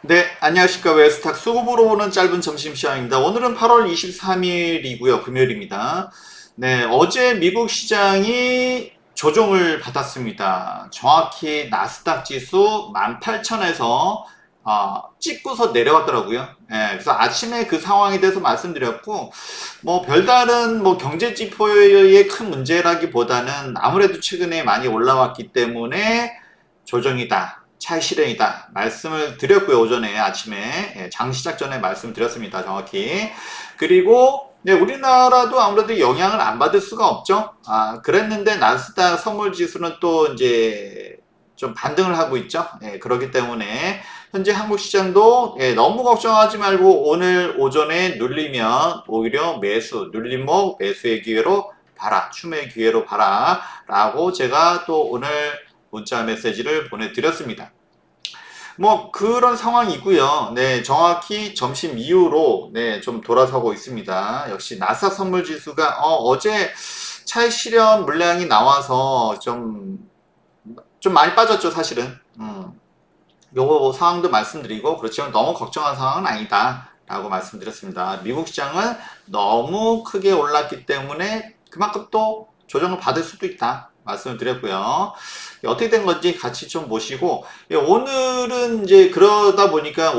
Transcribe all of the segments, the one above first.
네, 안녕하십니까. 웨스탁 수급으로 보는 짧은 점심시간입니다. 오늘은 8월 23일이고요. 금요일입니다. 네, 어제 미국 시장이 조정을 받았습니다. 정확히 나스닥 지수 18,000에서 찍고서 내려왔더라고요. 네, 그래서 아침에 그 상황에 대해서 말씀드렸고, 뭐 별다른 뭐 경제 지표의 큰 문제라기보다는 아무래도 최근에 많이 올라왔기 때문에 조정이다. 차익 실현이다. 말씀을 드렸고요. 오전에 아침에 장 시작 전에 말씀드렸습니다. 정확히. 그리고 우리나라도 아무래도 영향을 안 받을 수가 없죠. 그랬는데 나스닥 선물 지수는 또 이제 좀 반등을 하고 있죠. 그렇기 때문에 현재 한국 시장도 너무 걱정하지 말고 오늘 오전에 눌리면 오히려 매수, 눌림목 매수의 기회로 봐라. 추매의 기회로 봐라. 라고 제가 또 오늘 문자 메시지를 보내드렸습니다. 뭐 그런 상황이고요. 네, 정확히 점심 이후로 좀 돌아서고 있습니다. 역시 나스닥 선물 지수가 어제 차익 실현 물량이 나와서 좀 많이 빠졌죠, 사실은. 요거 상황도 말씀드리고 그렇지만 너무 걱정한 상황은 아니다. 라고 말씀드렸습니다. 미국 시장은 너무 크게 올랐기 때문에 그만큼 또 조정을 받을 수도 있다. 말씀을 드렸고요. 어떻게 된 건지 같이 좀 보시고, 오늘은 이제 그러다 보니까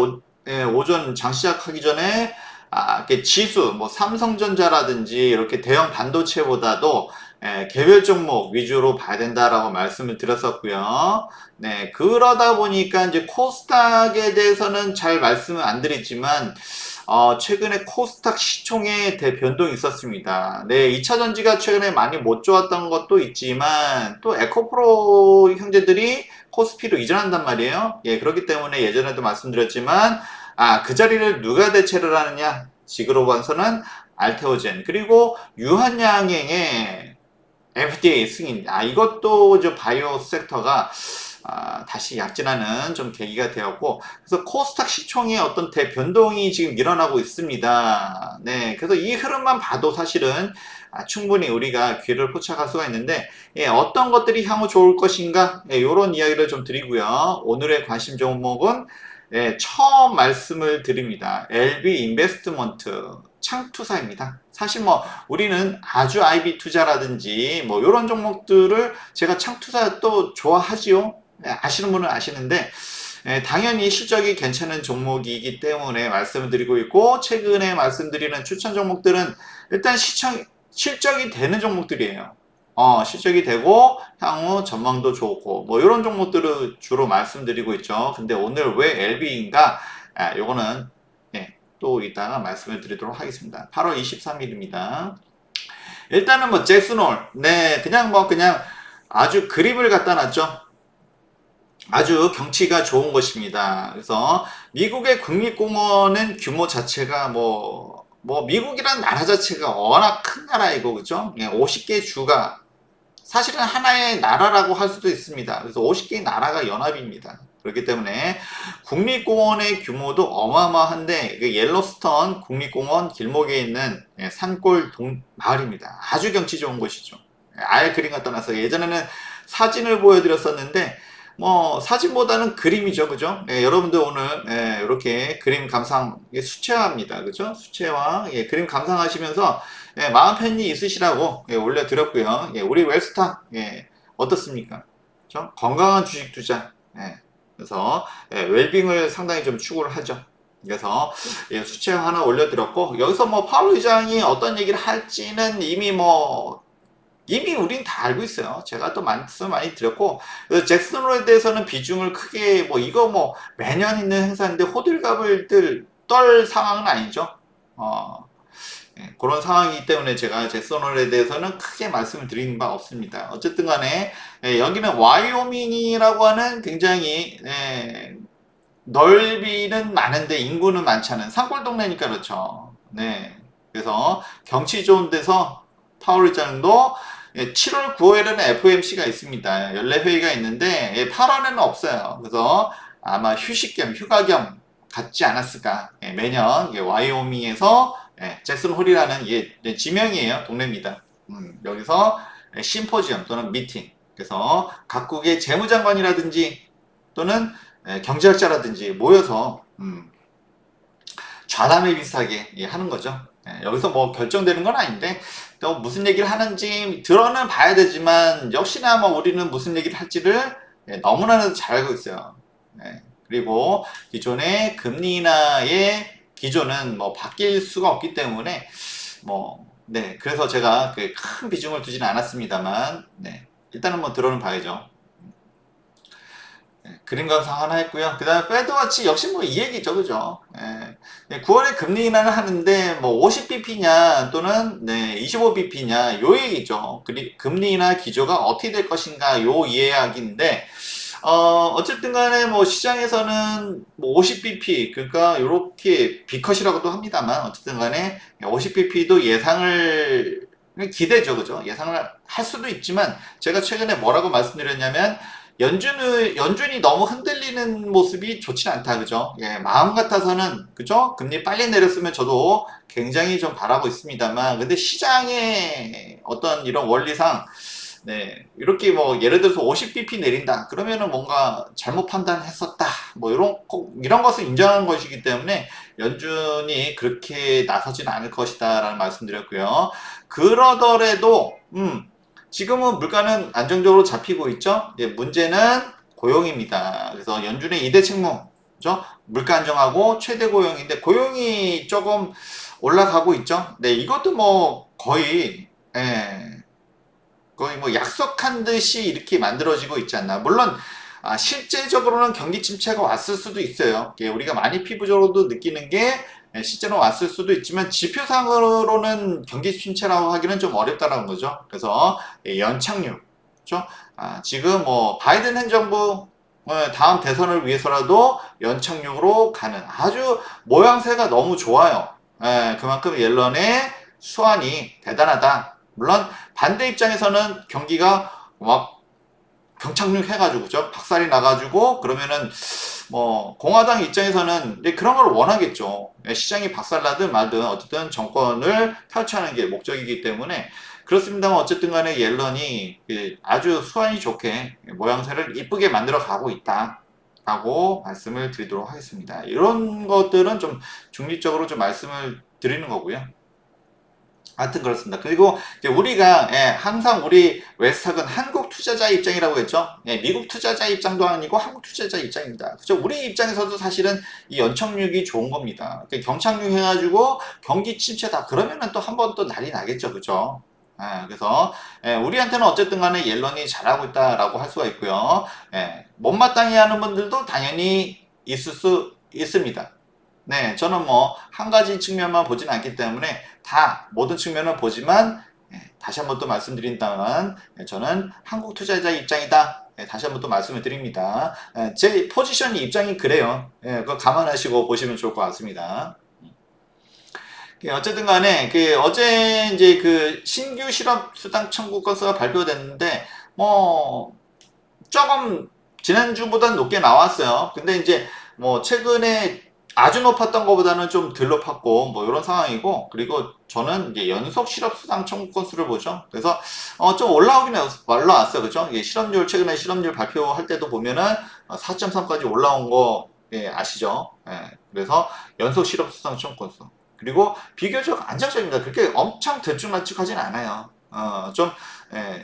오전 장 시작하기 전에 이렇게 지수, 뭐 삼성전자라든지 이렇게 대형 반도체보다도 개별 종목 위주로 봐야 된다라고 말씀을 드렸었고요. 네, 그러다 보니까 이제 코스닥에 대해서는 잘 말씀을 안 드리지만, 최근에 코스닥 시총에 대변동이 있었습니다. 네, 2차 전지가 최근에 많이 못 좋았던 것도 있지만, 또 에코프로 형제들이 코스피로 이전한단 말이에요. 예, 그렇기 때문에 예전에도 말씀드렸지만, 그 자리를 누가 대체를 하느냐? 지그로 봐서는 알테오젠, 그리고 유한양행의 FDA 승인. 이것도 저 바이오 섹터가 다시 약진하는 좀 계기가 되었고, 그래서 코스닥 시총의 어떤 대변동이 지금 일어나고 있습니다. 네, 그래서 이 흐름만 봐도 사실은 충분히 우리가 귀를 포착할 수가 있는데, 어떤 것들이 향후 좋을 것인가, 이런 이야기를 좀 드리고요. 오늘의 관심 종목은 처음 말씀을 드립니다. LB 인베스트먼트 창투사입니다. 사실 뭐 우리는 아주 IB 투자라든지 뭐 이런 종목들을 제가 창투사 또 좋아하지요. 아시는 분은 아시는데 당연히 실적이 괜찮은 종목이기 때문에 말씀을 드리고 있고, 최근에 말씀드리는 추천 종목들은 일단 실적이 되는 종목들이에요. 실적이 되고 향후 전망도 좋고 뭐 이런 종목들을 주로 말씀드리고 있죠. 근데 오늘 왜 LB인가? 요거는 또 이따가 말씀을 드리도록 하겠습니다. 8월 23일입니다. 일단은 뭐 잭슨홀, 그냥 아주 그립을 갖다 놨죠. 아주 경치가 좋은 곳입니다. 그래서 미국의 국립공원은 규모 자체가 미국이란 나라 자체가 워낙 큰 나라이고, 그죠? 50개 주가 사실은 하나의 나라라고 할 수도 있습니다. 그래서 50개의 나라가 연합입니다. 그렇기 때문에 국립공원의 규모도 어마어마한데, 옐로스턴 국립공원 길목에 있는 산골 마을입니다. 아주 경치 좋은 곳이죠. 아예 그림 갖다 놔서 예전에는 사진을 보여드렸었는데 뭐 사진보다는 그림이죠, 그죠? 여러분들 오늘 이렇게 그림 감상 수채화입니다, 그죠? 수채화 그림 감상하시면서 마음 편히 있으시라고 올려드렸고요. 우리 웰스타 어떻습니까? 그죠? 건강한 주식 투자. 그래서 웰빙을 상당히 좀 추구를 하죠. 그래서 수채화 하나 올려드렸고, 여기서 뭐 파월 의장이 어떤 얘기를 할지는 이미 우린 다 알고 있어요. 제가 또 말씀 많이 드렸고, 잭슨홀에 대해서는 비중을 크게 이거 매년 있는 행사인데 호들갑을 떨 상황은 아니죠. 그런 상황이기 때문에 제가 잭슨홀에 대해서는 크게 말씀을 드리는 바 없습니다. 어쨌든 간에 여기는 와이오밍이라고 하는 굉장히 넓이는 많은데 인구는 많지 않은 산골 동네니까 그렇죠. 네. 그래서 경치 좋은 데서 파월 의장도 7월, 9월에는 FOMC가 있습니다. 연례회의가 있는데 8월에는 없어요. 그래서 아마 휴식 겸 휴가 겸 갖지 않았을까. 매년 와이오밍에서 잭슨홀이라는 지명이에요. 동네입니다. 여기서 심포지엄 또는 미팅. 그래서 각국의 재무장관이라든지 또는 경제학자라든지 모여서 좌담회 비슷하게 하는 거죠. 여기서 뭐 결정되는 건 아닌데 또 무슨 얘기를 하는지 들어는 봐야 되지만 역시나 뭐 우리는 무슨 얘기를 할지를 너무나도 잘 알고 있어요. 그리고 기존의 금리 인하의 기조는 뭐 바뀔 수가 없기 때문에 그래서 제가 큰 비중을 두지는 않았습니다만 일단은 뭐 들어는 봐야죠. 그림 감상 하나 했고요. 그 다음에 패드워치 역시 뭐 이 얘기죠, 그죠? 9월에 금리 인하를 하는데 뭐 50bp냐 또는 25bp냐 요 얘기죠. 금리 인하 기조가 어떻게 될 것인가 요 이야기인데 어쨌든 간에 뭐 시장에서는 뭐 50bp 그러니까 요렇게 B컷이라고도 합니다만 어쨌든 간에 50bp도 예상을 기대죠, 그죠? 예상을 할 수도 있지만 제가 최근에 뭐라고 말씀드렸냐면 연준이 너무 흔들리는 모습이 좋진 않다, 그죠? 마음 같아서는, 그죠? 금리 빨리 내렸으면 저도 굉장히 좀 바라고 있습니다만, 근데 시장의 어떤 이런 원리상, 이렇게 뭐, 예를 들어서 50bp 내린다. 그러면은 뭔가 잘못 판단했었다. 뭐, 이런 것을 인정한 것이기 때문에 연준이 그렇게 나서지는 않을 것이다. 라는 말씀 드렸고요. 그러더라도, 지금은 물가는 안정적으로 잡히고 있죠. 문제는 고용입니다. 그래서 연준의 2대 책무, 그죠? 물가 안정하고 최대 고용인데 고용이 조금 올라가고 있죠. 이것도 뭐 거의 뭐 약속한 듯이 이렇게 만들어지고 있지 않나. 물론 실제적으로는 경기 침체가 왔을 수도 있어요. 우리가 많이 피부적으로도 느끼는 게 실제로 왔을 수도 있지만 지표상으로는 경기 침체라고 하기는 좀 어렵다는 거죠. 그래서 연착륙, 그렇죠? 지금 뭐 바이든 행정부 다음 대선을 위해서라도 연착륙으로 가는 아주 모양새가 너무 좋아요. 그만큼 옐런의 수완이 대단하다. 물론 반대 입장에서는 경기가 막 경착륙 해가지고 그죠? 박살이 나가지고 그러면은 뭐 공화당 입장에서는 그런 걸 원하겠죠. 시장이 박살나든 말든 어쨌든 정권을 탈취하는 게 목적이기 때문에 그렇습니다만 어쨌든 간에 옐런이 아주 수완이 좋게 모양새를 이쁘게 만들어 가고 있다 라고 말씀을 드리도록 하겠습니다. 이런 것들은 좀 중립적으로 좀 말씀을 드리는 거고요. 하여튼 그렇습니다. 그리고 이제 우리가 항상 우리 웨스탁은 한국 투자자 입장이라고 했죠. 미국 투자자 입장도 아니고 한국 투자자 입장입니다. 그죠? 우리 입장에서도 사실은 이 연착륙이 좋은 겁니다. 경착륙 해가지고 경기 침체다 그러면은 또 한 번 또 난리 나겠죠, 그죠? 그래서 우리한테는 어쨌든 간에 옐런이 잘하고 있다라고 할 수가 있고요. 못마땅해 하는 분들도 당연히 있을 수 있습니다. 저는 뭐 한 가지 측면만 보진 않기 때문에 다 모든 측면을 보지만 다시 한번 또 말씀드린다면 저는 한국 투자자 입장이다. 다시 한번 또 말씀을 드립니다. 제 포지션 입장이 그래요. 그거 감안하시고 보시면 좋을 것 같습니다. 어쨌든 간에 어제 이제 신규 실업 수당 청구 건수가 발표됐는데 뭐 조금 지난주보다는 높게 나왔어요. 근데 이제 뭐 최근에 아주 높았던 것보다는 좀 덜 높았고 뭐 이런 상황이고 그리고 저는 이제 연속 실업 수당 청구 건수를 보죠. 그래서 좀 올라오긴 올라왔어요, 그죠? 최근에 실업률 발표할 때도 보면은 4.3까지 올라온 거 아시죠? 그래서 연속 실업 수당 청구 건수 그리고 비교적 안정적입니다. 그렇게 엄청 들쭉날쭉하진 않아요.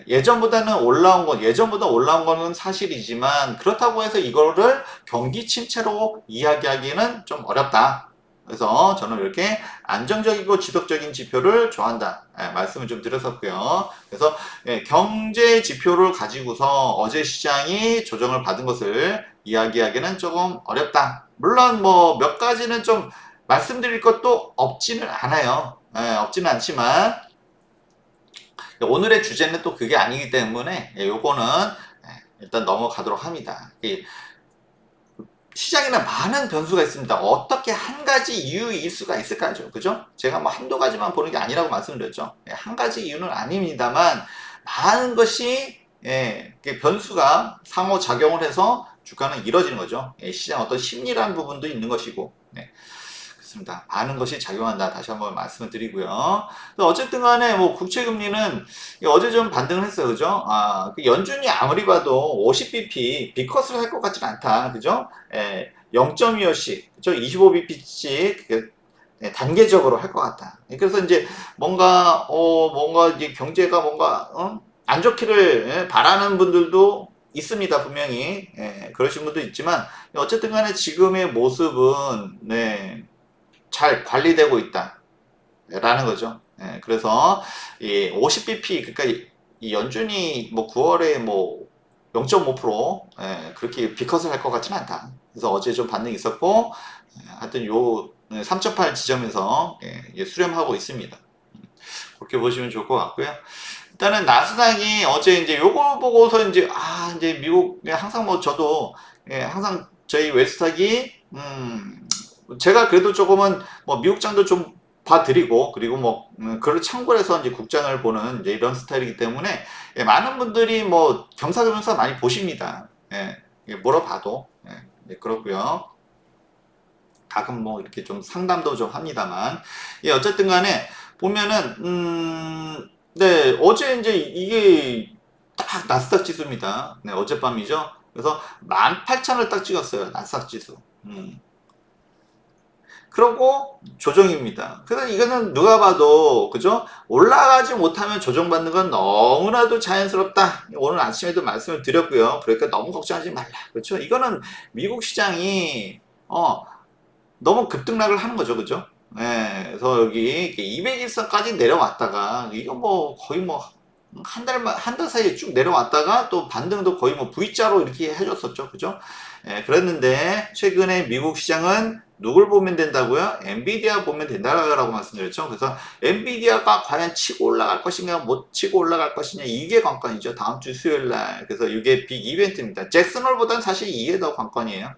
예전보다 올라온 거는 사실이지만 그렇다고 해서 이거를 경기 침체로 이야기하기는 좀 어렵다. 그래서 저는 이렇게 안정적이고 지속적인 지표를 좋아한다. 말씀을 좀 드렸었고요. 그래서 경제 지표를 가지고서 어제 시장이 조정을 받은 것을 이야기하기는 조금 어렵다. 물론 뭐 몇 가지는 좀 말씀드릴 것도 없지는 않아요. 없지는 않지만 오늘의 주제는 또 그게 아니기 때문에 요거는 일단 넘어가도록 합니다. 시장에는 많은 변수가 있습니다. 어떻게 한 가지 이유일 수가 있을까요? 그죠? 제가 뭐 한두 가지만 보는 게 아니라고 말씀드렸죠. 한 가지 이유는 아닙니다만 많은 것이 변수가 상호작용을 해서 주가는 이뤄지는 거죠. 시장 어떤 심리라는 부분도 있는 것이고 좋습니다. 많은 것이 작용한다. 다시 한번 말씀을 드리고요. 어쨌든 간에 뭐 국채금리는 어제 좀 반등을 했어요. 그죠? 그 연준이 아무리 봐도 50bp 비컷을 할 것 같지는 않다. 그죠? 0.25씩, 그죠? 25bp씩 단계적으로 할 것 같다. 그래서 이제 뭔가 이제 경제가 뭔가 안 좋기를 바라는 분들도 있습니다. 분명히 그러신 분도 있지만 어쨌든 간에 지금의 모습은 잘 관리되고 있다라는 거죠. 그래서 이 50bp 그러니까 이 연준이 뭐 9월에 뭐 0.5% 그렇게 비컷을 할 것 같지는 않다. 그래서 어제 좀 반등이 있었고 하여튼 요 3.8 지점에서 수렴하고 있습니다. 그렇게 보시면 좋을 것 같고요. 일단은 나스닥이 어제 이제 요거 보고서 이제 미국 항상 뭐 저도 항상 저희 웨스탁이 제가 그래도 조금은 뭐 미국장도 좀 봐드리고 그리고 뭐 그걸 참고를 해서 이제 국장을 보는 이제 이런 스타일이기 때문에 많은 분들이 뭐 경사경사 많이 보십니다. 뭐라 봐도 그렇고요. 가끔 뭐 이렇게 좀 상담도 좀 합니다만 어쨌든 간에 보면은 네 어제 이제 이게 딱 나스닥 지수입니다. 네 어젯밤이죠. 그래서 18,000을 딱 찍었어요. 나스닥 지수. 그러고 조정입니다. 그래서 이거는 누가 봐도 그죠? 올라가지 못하면 조정받는 건 너무나도 자연스럽다. 오늘 아침에도 말씀을 드렸고요. 그러니까 너무 걱정하지 말라. 그렇죠? 이거는 미국 시장이 너무 급등락을 하는 거죠. 그죠? 그래서 여기 200일선까지 내려왔다가 이거 뭐 거의 뭐 한 달 사이에 쭉 내려왔다가 또 반등도 거의 뭐 V자로 이렇게 해줬었죠. 그죠? 그랬는데 최근에 미국 시장은 누굴 보면 된다고요? 엔비디아 보면 된다라고 말씀드렸죠. 그래서 엔비디아가 과연 치고 올라갈 것인가 못 치고 올라갈 것이냐 이게 관건이죠. 다음 주 수요일 날. 그래서 이게 빅 이벤트입니다. 잭슨홀보다는 사실 이게 더 관건이에요.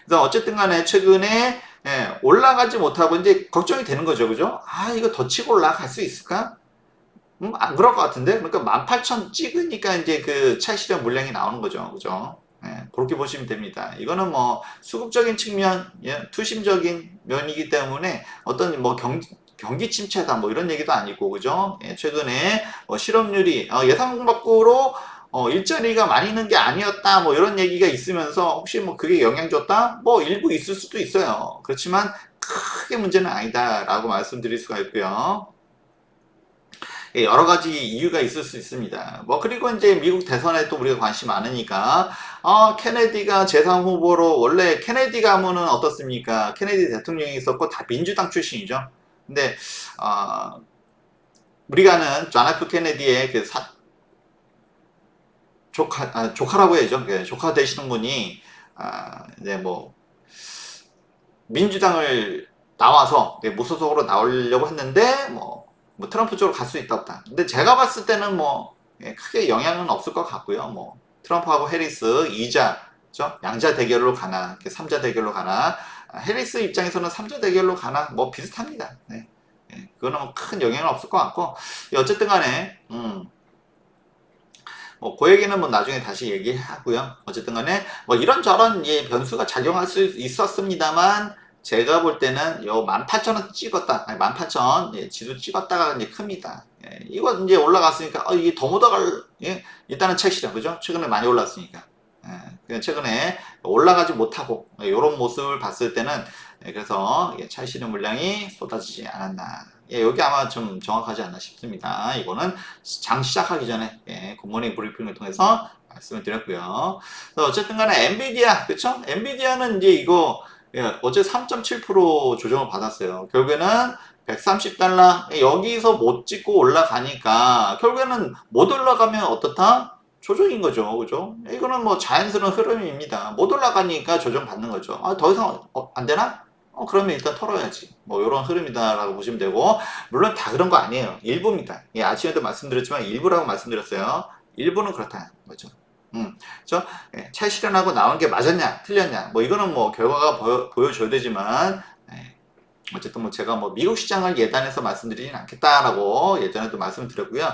그래서 어쨌든 간에 최근에 올라가지 못하고 이제 걱정이 되는 거죠. 그죠? 이거 더 치고 올라갈 수 있을까? 안 그럴 것 같은데? 그러니까 18,000 찍으니까 이제 그 차익실현 물량이 나오는 거죠. 그죠? 그렇게 보시면 됩니다. 이거는 뭐 수급적인 측면, 투심적인 면이기 때문에 어떤 뭐 경기 침체다 뭐 이런 얘기도 아니고, 그죠? 최근에 실업률이 예상 밖으로 일자리가 많이 있는 게 아니었다 뭐 이런 얘기가 있으면서 혹시 뭐 그게 영향 줬다? 뭐 일부 있을 수도 있어요. 그렇지만 크게 문제는 아니다라고 말씀드릴 수가 있고요. 여러 가지 이유가 있을 수 있습니다. 뭐 그리고 이제 미국 대선에 또 우리가 관심 많으니까 케네디가 제3 후보로 원래 케네디 가문은 어떻습니까? 케네디 대통령이 있었고 다 민주당 출신이죠. 근데 우리가 아는 존 F 케네디의 그 조카라고 해야죠. 조카 되시는 분이 이제 뭐 민주당을 나와서 무소속으로 나오려고 했는데 뭐 트럼프 쪽으로 갈 수 있다 없다. 근데 제가 봤을 때는 뭐 크게 영향은 없을 것 같고요. 뭐 트럼프하고 해리스 2자, 양자 대결로 가나, 3자 대결로 가나, 해리스 입장에서는 3자 대결로 가나, 뭐 비슷합니다. 그거는 뭐 큰 영향은 없을 것 같고, 어쨌든 간에, 뭐, 그 얘기는 뭐 나중에 다시 얘기하고요. 어쨌든 간에, 뭐 이런저런 변수가 작용할 수 있었습니다만, 제가 볼 때는 요 18,000원 찍었다. 18,000 지수 찍었다가 이제 큽니다. 이거 이제 올라갔으니까, 이게 더 묻어갈, 일단은 책시죠. 그죠? 최근에 많이 올랐으니까. 그냥 최근에 올라가지 못하고, 이런 모습을 봤을 때는, 그래서 차익실현 물량이 쏟아지지 않았나. 여기 아마 좀 정확하지 않나 싶습니다. 이거는 장 시작하기 전에 굿모닝 브리핑을 통해서 말씀을 드렸고요. 어쨌든 간에 엔비디아, 그쵸? 엔비디아는 이제 이거 어제 3.7% 조정을 받았어요. 결국에는 130달러 여기서 못 찍고 올라가니까 결국에는 못 올라가면 어떻다? 조정인 거죠. 그죠? 이거는 뭐 자연스러운 흐름입니다. 못 올라가니까 조정 받는 거죠. 더 이상 안 되나? 그러면 일단 털어야지. 뭐, 요런 흐름이다라고 보시면 되고, 물론 다 그런 거 아니에요. 일부입니다. 아침에도 말씀드렸지만, 일부라고 말씀드렸어요. 일부는 그렇다는 거죠. 그죠? 차익 실현하고 나온 게 맞았냐, 틀렸냐, 뭐, 이거는 뭐, 결과가 보여줘야 되지만, 어쨌든 뭐, 제가 뭐, 미국 시장을 예단해서 말씀드리진 않겠다라고 예전에도 말씀을 드렸고요.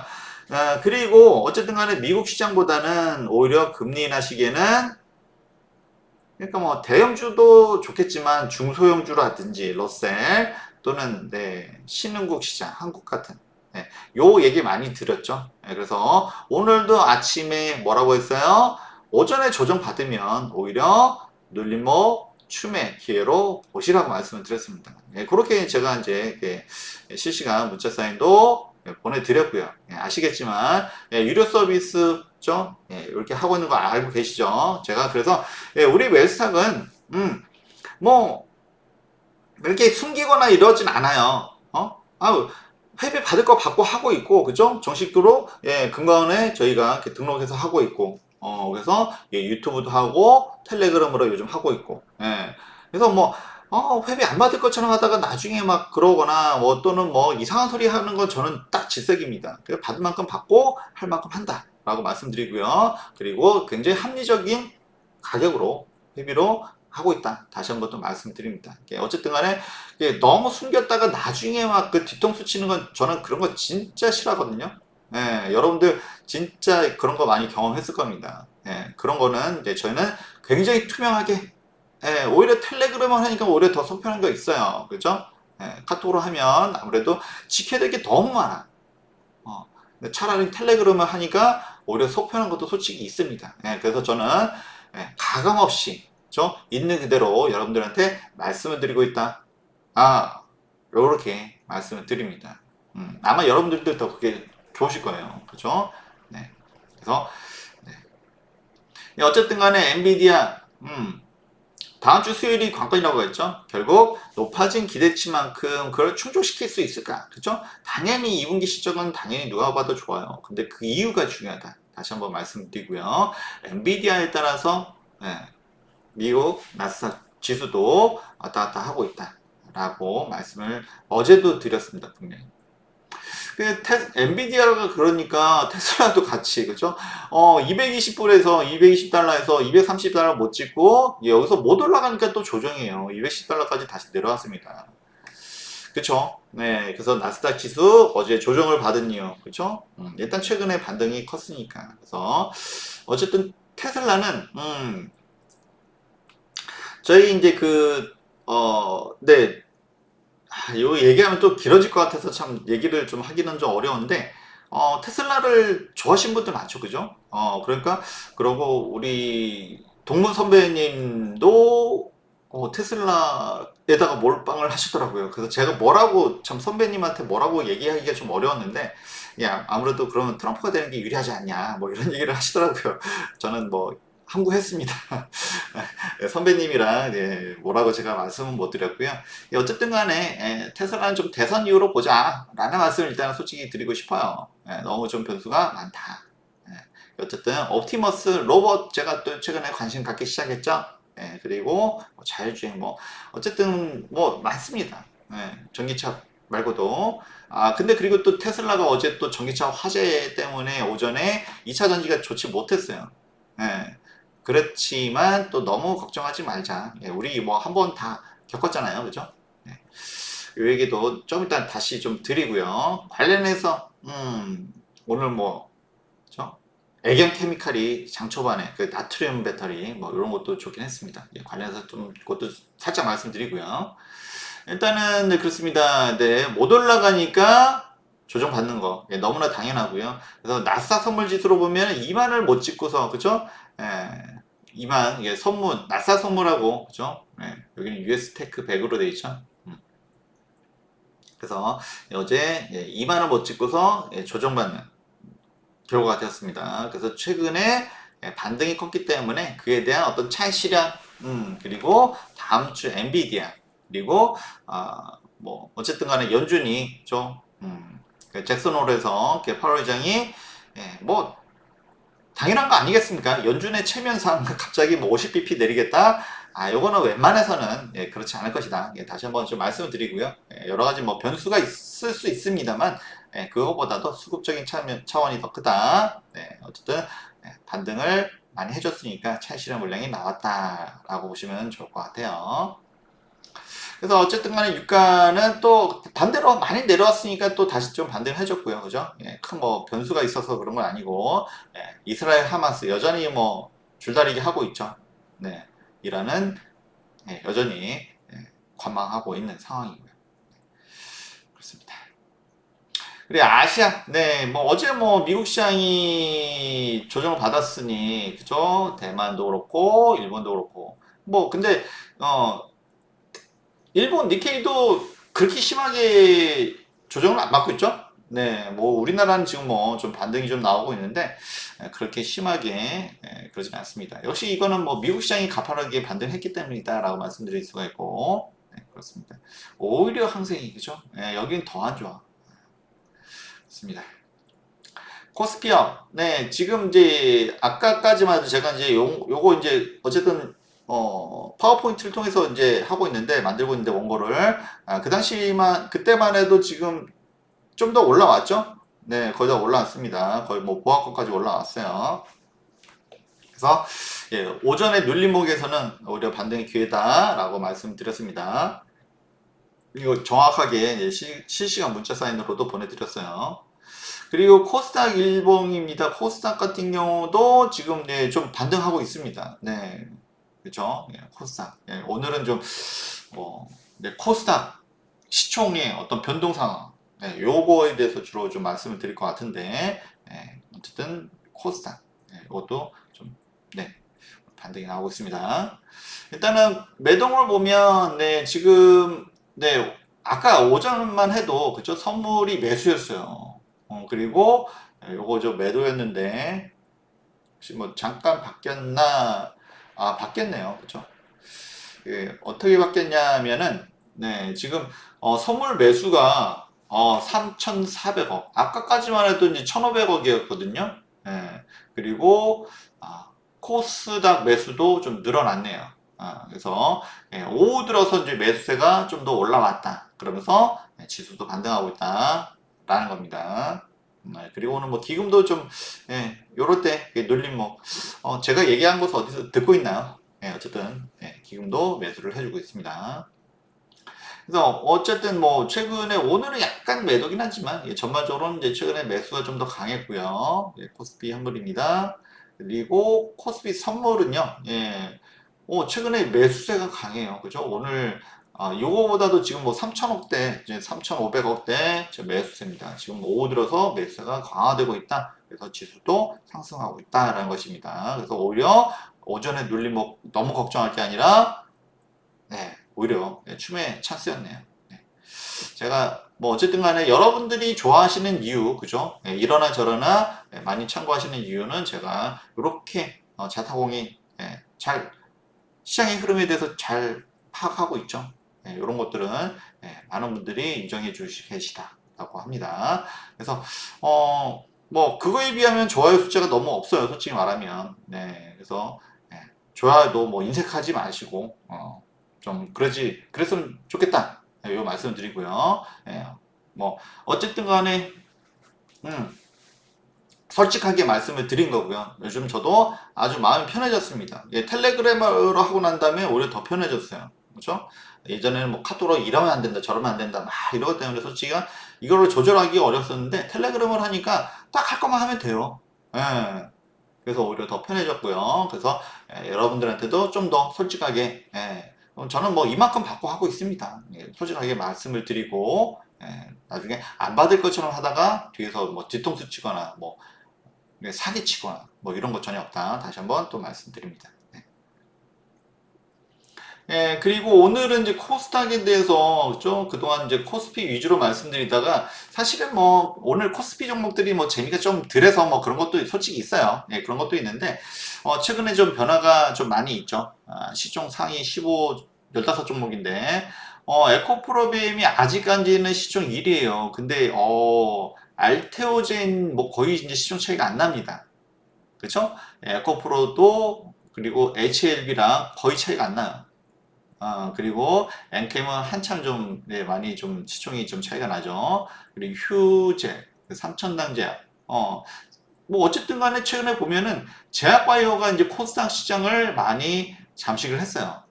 그리고, 어쨌든 간에 미국 시장보다는 오히려 금리 인하 시기에는 그러니까 뭐 대형주도 좋겠지만 중소형주라든지 러셀 또는 네, 신흥국 시장, 한국 같은 네, 요 얘기 많이 드렸죠. 네, 그래서 오늘도 아침에 뭐라고 했어요? 오전에 조정 받으면 오히려 눌림목 추매 기회로 보시라고 말씀을 드렸습니다. 네, 그렇게 제가 이제 실시간 문자 사인도 보내드렸고요. 예, 아시겠지만 유료 서비스죠. 예, 이렇게 하고 있는 거 알고 계시죠? 제가 그래서 우리 웰스탁은 뭐 이렇게 숨기거나 이러진 않아요. 회비 받을 거 받고 하고 있고, 그죠? 정식으로 금감원에 저희가 이렇게 등록해서 하고 있고, 그래서 유튜브도 하고 텔레그램으로 요즘 하고 있고, 그래서 뭐 회비 안 받을 것처럼 하다가 나중에 막 그러거나 뭐 또는 뭐 이상한 소리 하는 건 저는 딱 질색입니다. 그래서 받을 만큼 받고 할 만큼 한다라고 말씀드리고요. 그리고 굉장히 합리적인 가격으로 회비로 하고 있다. 다시 한번 또 말씀드립니다. 어쨌든 간에 너무 숨겼다가 나중에 막 그 뒤통수 치는 건 저는 그런 거 진짜 싫어하거든요. 여러분들 진짜 그런 거 많이 경험했을 겁니다. 그런 거는 이제 저희는 굉장히 투명하게 오히려 텔레그램을 하니까 오히려 더 속편한 거 있어요. 그죠? 카톡으로 하면 아무래도 지켜야 될 게 너무 많아. 근데 차라리 텔레그램을 하니까 오히려 속편한 것도 솔직히 있습니다. 그래서 저는 가감 없이 있는 그대로 여러분들한테 말씀을 드리고 있다. 요렇게 말씀을 드립니다. 아마 여러분들도 더 그게 좋으실 거예요. 그죠? 네. 그래서, 네. 어쨌든 간에 엔비디아, 다음 주 수요일이 관건이라고 했죠. 결국 높아진 기대치만큼 그걸 충족시킬 수 있을까? 그죠? 당연히 2분기 실적은 당연히 누가 봐도 좋아요. 근데 그 이유가 중요하다. 다시 한번 말씀드리고요. 엔비디아에 따라서 미국 나스닥 지수도 왔다 갔다 하고 있다라고 말씀을 어제도 드렸습니다. 분명히. 엔비디아가 그러니까 테슬라도 같이 그죠? 220불에서 220달러에서 230달러 못 찍고 여기서 못 올라가니까 또 조정이에요. 210달러까지 다시 내려왔습니다. 그쵸? 네, 그래서 나스닥 지수 어제 조정을 받은 이유, 그쵸? 일단 최근에 반등이 컸으니까. 그래서 어쨌든 테슬라는 저희 이제 네, 요 얘기하면 또 길어질 것 같아서 참 얘기를 좀 하기는 좀 어려운데, 테슬라를 좋아하시는 분들 많죠, 그죠? 그러니까, 그러고 우리 동문 선배님도 테슬라에다가 몰빵을 하시더라고요. 그래서 제가 참 선배님한테 뭐라고 얘기하기가 좀 어려웠는데, 야, 아무래도 그러면 트럼프가 되는 게 유리하지 않냐, 뭐 이런 얘기를 하시더라고요. 저는 뭐, 함구했습니다. 선배님이랑 뭐라고 제가 말씀은 못 드렸고요. 어쨌든 간에 테슬라는 좀 대선 이후로 보자 라는 말씀을 일단 솔직히 드리고 싶어요. 너무 좀 변수가 많다. 어쨌든 옵티머스 로봇 제가 또 최근에 관심 갖기 시작했죠. 그리고 자율주행 뭐 어쨌든 뭐 많습니다. 전기차 말고도 근데 그리고 또 테슬라가 어제 또 전기차 화재 때문에 오전에 2차 전지가 좋지 못했어요. 그렇지만 또 너무 걱정하지 말자. 우리 뭐 한 번 다 겪었잖아요. 그죠? 이 얘기도 좀 일단 다시 좀 드리고요. 관련해서, 오늘 뭐, 그죠? 애견 케미칼이 장 초반에 그 나트륨 배터리 뭐 이런 것도 좋긴 했습니다. 관련해서 좀 그것도 살짝 말씀드리고요. 일단은 네, 그렇습니다. 네, 못 올라가니까 조정받는 거 너무나 당연하고요. 그래서 나스닥 선물 지수로 보면 2만을 못 찍고서 그죠? 2만 선물 나스닥 선물하고 그죠? 여기는 US 테크 100으로 돼 있죠. 그래서 어제 2만을 못 찍고서 조정받는 결과가 되었습니다. 그래서 최근에 반등이 컸기 때문에 그에 대한 어떤 차익 실현 그리고 다음 주 엔비디아 그리고 뭐 어쨌든 간에 연준이 잭슨홀에서 파월 의장이 뭐 당연한 거 아니겠습니까? 연준의 체면상 갑자기 뭐 50bp 내리겠다? 요거는 웬만해서는 그렇지 않을 것이다. 다시 한번 좀 말씀을 드리고요. 여러 가지 뭐 변수가 있을 수 있습니다만 그거보다도 수급적인 차원이 더 크다. 어쨌든 반등을 많이 해줬으니까 차익 실현 물량이 나왔다라고 보시면 좋을 것 같아요. 그래서 어쨌든 간에 유가는 또 반대로 많이 내려왔으니까 또 다시 좀 반등을 해줬고요. 그죠? 큰 뭐 변수가 있어서 그런 건 아니고, 이스라엘 하마스 여전히 뭐 줄다리기 하고 있죠. 네. 이라는 여전히 관망하고 있는 상황이고요. 그렇습니다. 그래, 아시아. 네, 뭐, 어제 뭐, 미국 시장이 조정을 받았으니, 그죠? 대만도 그렇고, 일본도 그렇고. 뭐, 근데, 어, 일본 니케이도 그렇게 심하게 조정을 안 받고 있죠? 네, 뭐, 우리나라는 지금 뭐, 좀 반등이 좀 나오고 있는데, 그렇게 심하게, 그러진 않습니다. 역시 이거는 뭐, 미국 시장이 가파르게 반등했기 때문이다라고 말씀드릴 수가 있고, 네, 그렇습니다. 오히려 항생이, 그죠? 여긴 더 안 좋아. 그렇습니다. 코스피요. 네, 지금 이제 아까까지만 해도 제가 이제 요거 이제 어쨌든 파워포인트를 통해서 이제 하고 있는데 만들고 있는데 원고를 그 당시만 그때만 해도 지금 좀 더 올라왔죠? 네, 거의 다 올라왔습니다. 거의 뭐 보합권까지 올라왔어요. 그래서 예, 오전에 눌림목에서는 오히려 반등의 기회다라고 말씀드렸습니다. 그리고 정확하게 실시간 문자 사인으로도 보내드렸어요. 그리고 코스닥 일봉입니다. 코스닥 같은 경우도 지금 네, 좀 반등하고 있습니다. 네, 그렇죠. 네, 코스닥. 네, 오늘은 좀 네, 코스닥 시총의 어떤 변동 상황, 네, 요거에 대해서 주로 좀 말씀을 드릴 것 같은데, 네, 어쨌든 코스닥, 네, 이것도 좀 네, 반등이 나오고 있습니다. 일단은 매동을 보면 네, 지금 네, 아까 오전만 해도 그죠 선물이 매수였어요. 그리고 요거 저 매도였는데 혹시 뭐 잠깐 바뀌었나? 아, 바뀌었네요. 그죠? 예, 어떻게 바뀌었냐면은 네, 지금 선물 매수가 3,400억. 아까까지만 해도 이제 1,500억이었거든요. 예, 그리고 코스닥 매수도 좀 늘어났네요. 그래서 오후 들어서 이제 매수세가 좀 더 올라왔다. 그러면서 지수도 반등하고 있다라는 겁니다. 그리고는 뭐 기금도 좀 요럴 때 눌림 뭐 제가 얘기한 것을 어디서 듣고 있나요? 어쨌든 기금도 매수를 해주고 있습니다. 그래서 어쨌든 뭐 최근에 오늘은 약간 매도긴 하지만 전반적으로는 이제 최근에 매수가 좀 더 강했고요. 코스피 현물입니다. 그리고 코스피 선물은요. 최근에 매수세가 강해요. 그죠? 오늘 요거보다도 지금 뭐 3천억대, 이제 3,500억대 매수세입니다. 지금 오후 들어서 매수세가 강화되고 있다. 그래서 지수도 상승하고 있다라는 것입니다. 그래서 오히려 오전에 눌림 너무 걱정할 게 아니라 오히려 춤의 찬스였네요. 제가 뭐 어쨌든 간에 여러분들이 좋아하시는 이유, 그죠? 이러나 저러나 많이 참고하시는 이유는 제가 이렇게 자타공이 잘 시장의 흐름에 대해서 잘 파악하고 있죠. 이런 것들은 많은 분들이 인정해 주시 계시다라고 합니다. 그래서 뭐 그거에 비하면 좋아요 숫자가 너무 없어요. 솔직히 말하면. 네, 그래서 좋아요도 뭐 인색하지 마시고 좀 그랬으면 좋겠다. 이 말씀을 드리고요. 뭐 어쨌든 간에 솔직하게 말씀을 드린 거고요. 요즘 저도 아주 마음이 편해졌습니다. 텔레그램으로 하고 난 다음에 오히려 더 편해졌어요. 그렇죠? 예전에는 뭐 카톡으로 이러면 안 된다, 저러면 안 된다, 막 이런 것 때문에 솔직히 이거를 조절하기 어렵었는데 텔레그램을 하니까 딱 할 것만 하면 돼요. 예. 그래서 오히려 더 편해졌고요. 그래서 여러분들한테도 좀 더 솔직하게 저는 뭐 이만큼 받고 하고 있습니다. 솔직하게 말씀을 드리고 나중에 안 받을 것처럼 하다가 뒤에서 뭐 뒤통수 치거나 뭐 사기치거나 뭐 이런 것 전혀 없다. 다시 한번 또 말씀드립니다. 그리고 오늘은 이제 코스닥에 대해서 좀 그동안 이제 코스피 위주로 말씀드리다가 사실은 뭐 오늘 코스피 종목들이 뭐 재미가 좀 덜해서 뭐 그런 것도 솔직히 있어요. 그런 것도 있는데 최근에 좀 변화가 좀 많이 있죠. 시총 상위 15, 15종목인데 에코프로비엠이 아직까지는 시총 1위에요. 근데 알테오젠 뭐 거의 이제 시총 차이가 안 납니다. 그렇죠? 에코프로도 그리고 HLB랑 거의 차이가 안 나요. 그리고 엔캠은 한참 좀 많이 좀 시총이 좀 차이가 나죠. 그리고 휴제, 삼천당 제약. 뭐 어쨌든 간에 최근에 보면은 제약바이오가 이제 코스닥 시장을 많이 잠식을 했어요.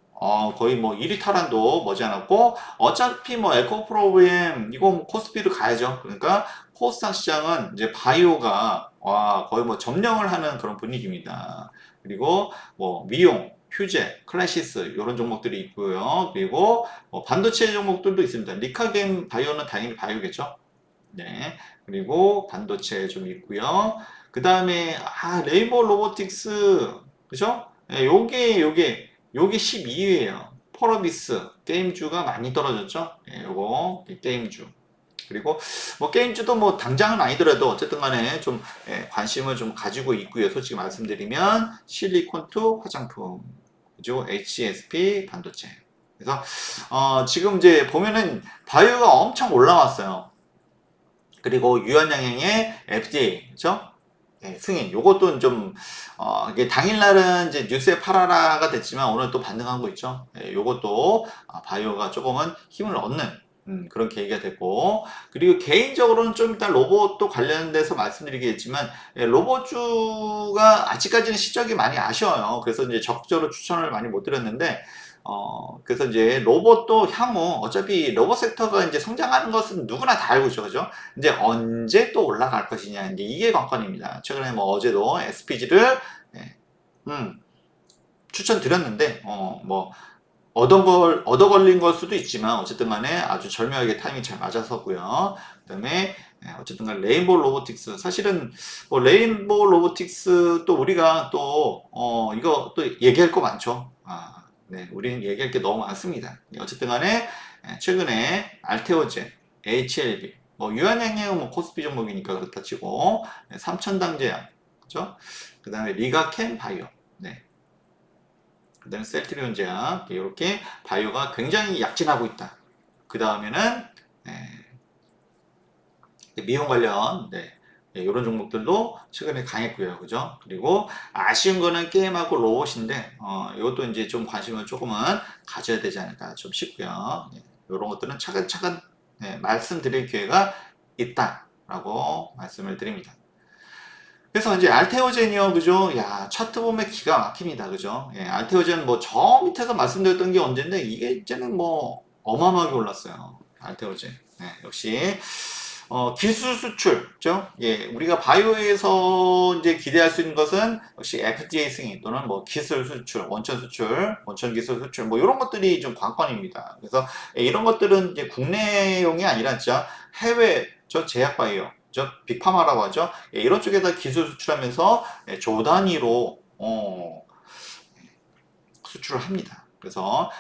거의 뭐 1위 탈환도 머지않았고 어차피 뭐 에코프로비엠 이거 뭐 코스피로 가야죠. 그러니까 코스닥 시장은 이제 바이오가 거의 뭐 점령을 하는 그런 분위기입니다. 그리고 뭐 미용 휴제, 클래시스 이런 종목들이 있고요. 그리고 반도체 종목들도 있습니다. 리카겐 바이오는 당연히 바이오겠죠. 네. 그리고 반도체 좀 있고요. 그 다음에 레이버 로보틱스 그죠? 네, 요게 12위에요. 폴어비스 게임주가 많이 떨어졌죠? 네, 요거 게임주. 그리고 뭐 게임주도 뭐 당장은 아니더라도 어쨌든 간에 좀 관심을 좀 가지고 있고요. 솔직히 말씀드리면 실리콘투 화장품 그리고 HSP 반도체. 그래서 지금 이제 보면은 바이오가 엄청 올라왔어요. 그리고 유한양행의 FDA, 그죠? 네, 승인. 요것도 좀, 이게 당일날은 이제 뉴스에 팔아라가 됐지만 오늘 또 반등하고 있죠. 네, 요것도 바이오가 조금은 힘을 얻는 그런 계기가 됐고, 그리고 개인적으로는 좀 일단 로봇도 관련돼서 말씀드리겠지만, 로봇주가 아직까지는 실적이 많이 아쉬워요. 그래서 이제 적극적으로 추천을 많이 못 드렸는데, 그래서 이제 로봇도 향후 어차피 로봇 섹터가 이제 성장하는 것은 누구나 다 알고 있죠. 그죠? 이제 언제 또 올라갈 것이냐. 이제 이게 관건입니다. 최근에 뭐 어제도 SPG를 추천드렸는데, 뭐, 얻어 걸린 걸 수도 있지만, 어쨌든 간에 아주 절묘하게 타이밍이 잘 맞았었고요. 그 다음에, 어쨌든 간에 레인보우 로보틱스. 사실은, 뭐, 레인보우 로보틱스 또 우리가 또, 이거 또 얘기할 거 많죠. 네, 우리는 얘기할 게 너무 많습니다. 어쨌든 간에, 최근에 알테오젠, HLB, 뭐, 유한양행은 뭐 코스피 종목이니까 그렇다 치고, 삼천당제약, 그죠? 그 다음에 리가켄 바이오, 네. 그 다음에 셀트리온 제약 이렇게 바이오가 굉장히 약진하고 있다. 그 다음에는 미용 관련 이런 종목들도 최근에 강했고요. 그죠? 그리고 아쉬운 거는 게임하고 로봇인데 이것도 이제 좀 관심을 조금은 가져야 되지 않을까 좀 싶고요. 이런 것들은 차근차근 말씀드릴 기회가 있다라고 말씀을 드립니다. 그래서 이제 알테오젠이요, 그죠? 야, 차트 보면 기가 막힙니다, 그죠? 알테오젠 뭐 저 밑에서 말씀드렸던 게 언젠데 이게 이제는 뭐 어마어마하게 올랐어요. 알테오젠. 역시 기술 수출, 그죠? 우리가 바이오에서 이제 기대할 수 있는 것은 역시 FDA 승인 또는 뭐 기술 수출, 원천 수출, 원천 기술 수출 뭐 이런 것들이 좀 관건입니다. 그래서 이런 것들은 이제 국내용이 아니라 진짜 해외 저 제약 바이오 저 빅파마라고 하죠. 이런 쪽에다 기술 수출하면서 조 단위로 수출을 합니다. 그래서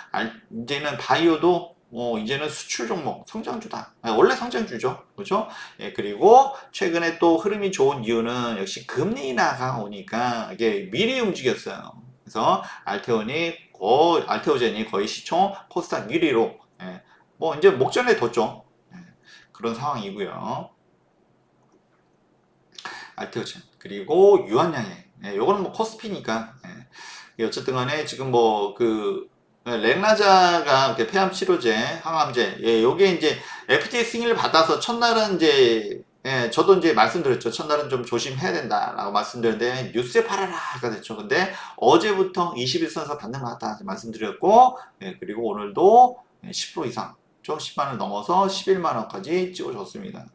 이제는 바이오도 이제는 수출 종목, 성장주다. 원래 성장주죠. 그죠? 그리고 최근에 또 흐름이 좋은 이유는 역시 금리 인하가 오니까 이게 미리 움직였어요. 그래서 알테오젠이 거의 시총 코스닥 1위로 뭐 이제 목전에 뒀죠. 그런 상황이고요. 알테오젠 그리고 유한양행 요거는 뭐 코스피니까 어쨌든 간에 지금 뭐 렉나자가 폐암 치료제, 항암제 요게 이제 FDA 승인을 받아서 첫날은 이제 저도 이제 말씀드렸죠. 첫날은 좀 조심해야 된다라고 말씀드렸는데 뉴스에 팔아라가 됐죠. 근데 어제부터 21선에서 받는 것 같다 말씀드렸고 그리고 오늘도 10% 이상 10만원 넘어서 11만원까지 찍어줬습니다.